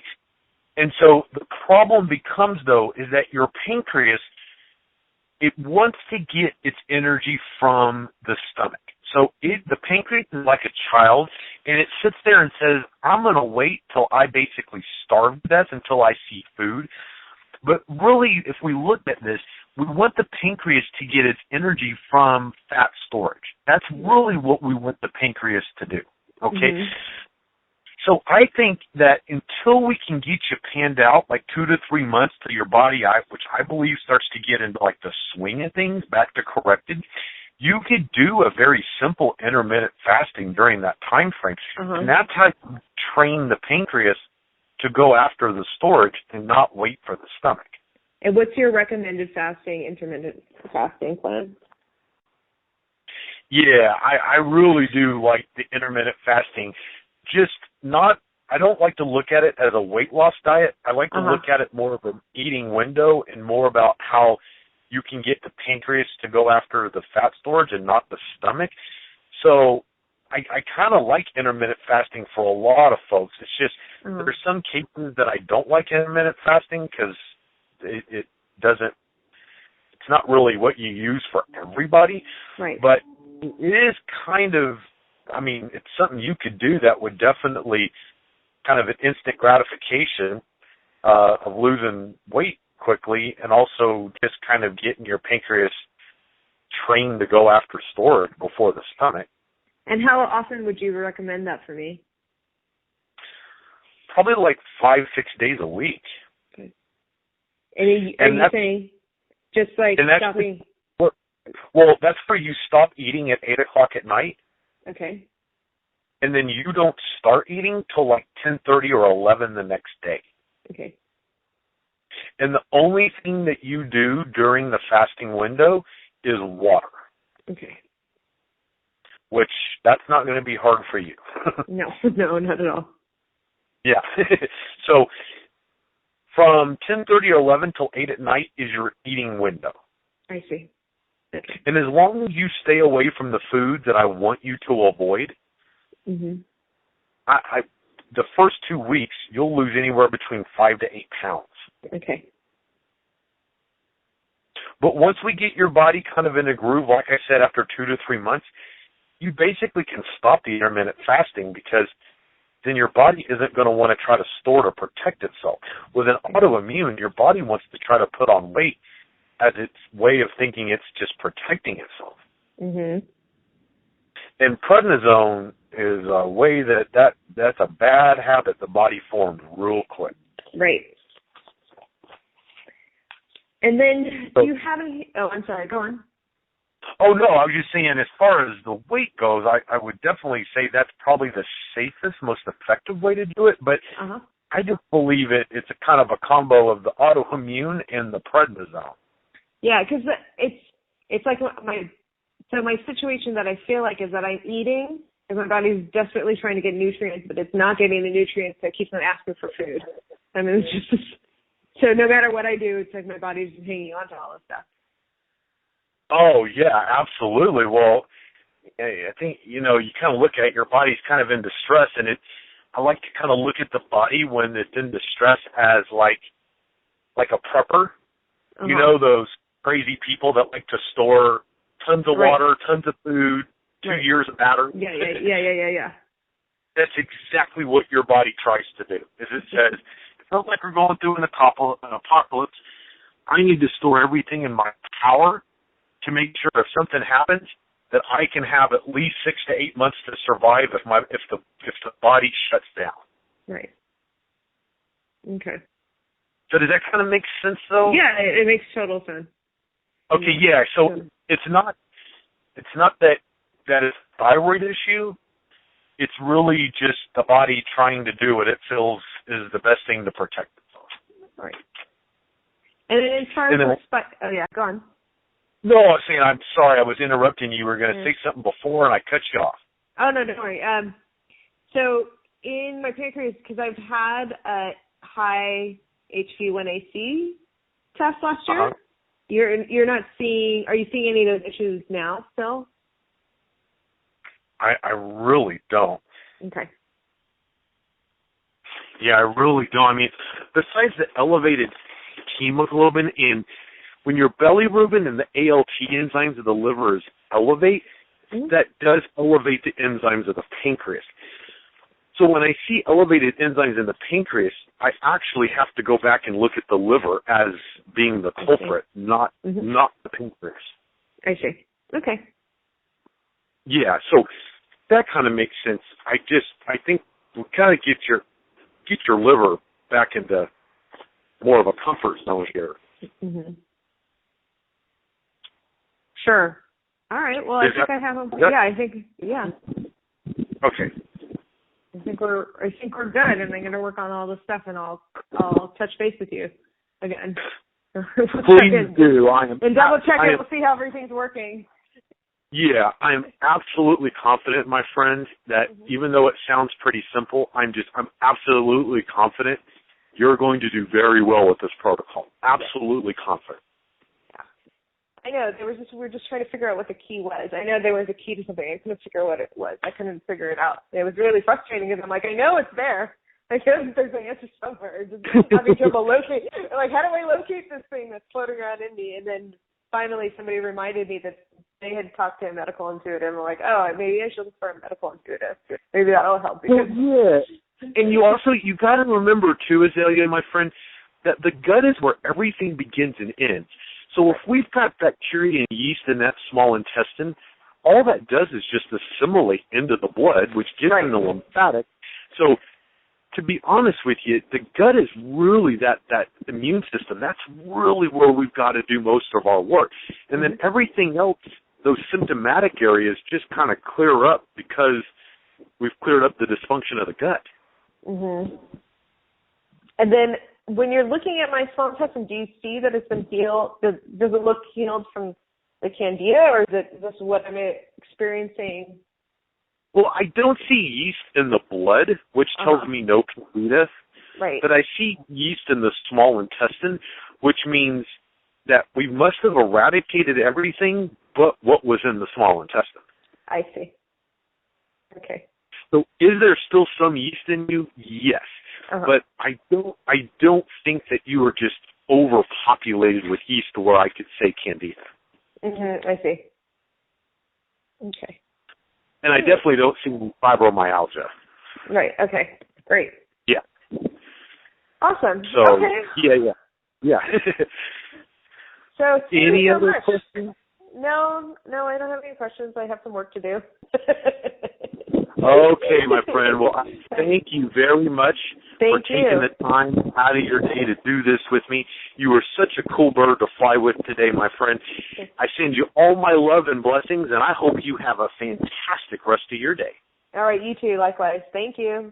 And so the problem becomes, though, is that your pancreas, it wants to get its energy from the stomach. So the pancreas is like a child, and it sits there and says, I'm going to wait till I basically starve to death until I see food. But really, if we look at this, we want the pancreas to get its energy from fat storage. That's really what we want the pancreas to do, okay? So I think that until we can get you panned out, like 2 to 3 months till your body, which I believe starts to get into like the swing of things, back to corrected, you could do a very simple intermittent fasting during that time frame. And that's how you train the pancreas to go after the storage and not wait for the stomach. And what's your recommended intermittent fasting plan? Yeah, I really do like the intermittent fasting. I don't like to look at it as a weight loss diet. I like to look at it more of an eating window and more about how you can get the pancreas to go after the fat storage and not the stomach. So I kind of like intermittent fasting for a lot of folks. It's just there's some cases that I don't like intermittent fasting because it doesn't, it's not really what you use for everybody. Right. But it is kind of, I mean, it's something you could do that would definitely kind of an instant gratification of losing weight quickly and also just kind of getting your pancreas trained to go after storage before the stomach. And how often would you recommend that for me? Probably like 5-6 days a week. Okay. And are you saying just like stopping? Well, that's where you stop eating at 8 o'clock at night. Okay. And then you don't start eating till like 10:30 or 11 the next day. Okay. And the only thing that you do during the fasting window is water. Okay. Which, that's not going to be hard for you. No, not at all. Yeah. So, from 10:30 or 11 till 8 at night is your eating window. I see. Okay. And as long as you stay away from the foods that I want you to avoid, the first 2 weeks, you'll lose anywhere between 5 to 8 pounds. Okay. But once we get your body kind of in a groove, like I said, after 2 to 3 months, you basically can stop the intermittent fasting because then your body isn't going to want to try to store to protect itself. With an autoimmune, your body wants to try to put on weight as its way of thinking it's just protecting itself. And prednisone is a way that's a bad habit the body forms real quick. Right. And then do you have any, I'm sorry, go on. Oh, no, I was just saying as far as the weight goes, I would definitely say that's probably the safest, most effective way to do it, but I just believe it's a kind of a combo of the autoimmune and the prednisone. Yeah, because it's like my situation that I feel like is that I'm eating and my body's desperately trying to get nutrients, but it's not getting the nutrients that keeps on asking for food. I mean, it's just so no matter what I do, it's like my body's just hanging on to all this stuff. Oh, yeah, absolutely. Well, I think, you kind of look at it, your body's kind of in distress, and I like to kind of look at the body when it's in distress as like a prepper. You know, those crazy people that like to store tons of water, tons of food, 2 years of battery. Yeah. That's exactly what your body tries to do. Is it says, it feels like we're going through an apocalypse. I need to store everything in my power to make sure if something happens that I can have at least 6 to 8 months to survive if the body shuts down. Right. Okay. So does that kind of make sense, though? Yeah, it makes total sense. Okay, yeah. So it's not that it's a thyroid issue. It's really just the body trying to do what it feels is the best thing to protect itself. Right. And then as far as go on. No, I was saying, I'm sorry, I was interrupting you. You were going to say something before, and I cut you off. Oh, no, don't worry. So in my pancreas, because I've had a high HV1AC test last year, you're not seeing, are you seeing any of those issues now still? I really don't. Okay. Yeah, I really don't. I mean, besides the elevated hemoglobin and when your bilirubin and the ALT enzymes of the livers elevate, that does elevate the enzymes of the pancreas. So when I see elevated enzymes in the pancreas, I actually have to go back and look at the liver as being the culprit, not the pancreas. I see. Okay. Yeah, so that kind of makes sense. I think we kind of get your liver back into more of a comfort zone here. Mm-hmm. Sure. All right. Well, I think I have them. Yeah, I think. Yeah. Okay. I think we're good, and I'm going to work on all this stuff, and I'll touch base with you again. Please do. And double check it. We'll see how everything's working. Yeah, I am absolutely confident, my friend, that even though it sounds pretty simple, I'm absolutely confident you're going to do very well with this protocol. Absolutely confident. I know, we were just trying to figure out what the key was. I know there was a key to something. I couldn't figure out what it was. I couldn't figure it out. It was really frustrating because I'm like, I know it's there. I know there's an answer somewhere. Just having trouble locating. Like, how do I locate this thing that's floating around in me? And then finally somebody reminded me that they had talked to a medical intuitive. I'm like, oh, maybe I should look for a medical intuitive. Maybe that'll help. Because And you got to remember, too, Azalea, my friend, that the gut is where everything begins and ends. So if we've got bacteria and yeast in that small intestine, all that does is just assimilate into the blood, which gets in the lymphatic. So to be honest with you, the gut is really that immune system. That's really where we've got to do most of our work. And then everything else, those symptomatic areas just kind of clear up because we've cleared up the dysfunction of the gut. Mm-hmm. And then when you're looking at my small intestine, do you see that it's been healed? Does it look healed from the candida, or is it just what I'm experiencing? Well, I don't see yeast in the blood, which tells me no candida. Right. But I see yeast in the small intestine, which means that we must have eradicated everything but what was in the small intestine. I see. Okay. So is there still some yeast in you? Yes. But I don't think that you are just overpopulated with yeast to where I could say candida. I see. Okay. And I definitely don't see fibromyalgia. Right. Okay. Great. Yeah. Awesome. So, okay. Yeah. So any other questions? No, I don't have any questions. I have some work to do. Okay, my friend. Well, thank you very much for taking the time out of your day to do this with me. You were such a cool bird to fly with today, my friend. I send you all my love and blessings, and I hope you have a fantastic rest of your day. All right, you too. Likewise. Thank you.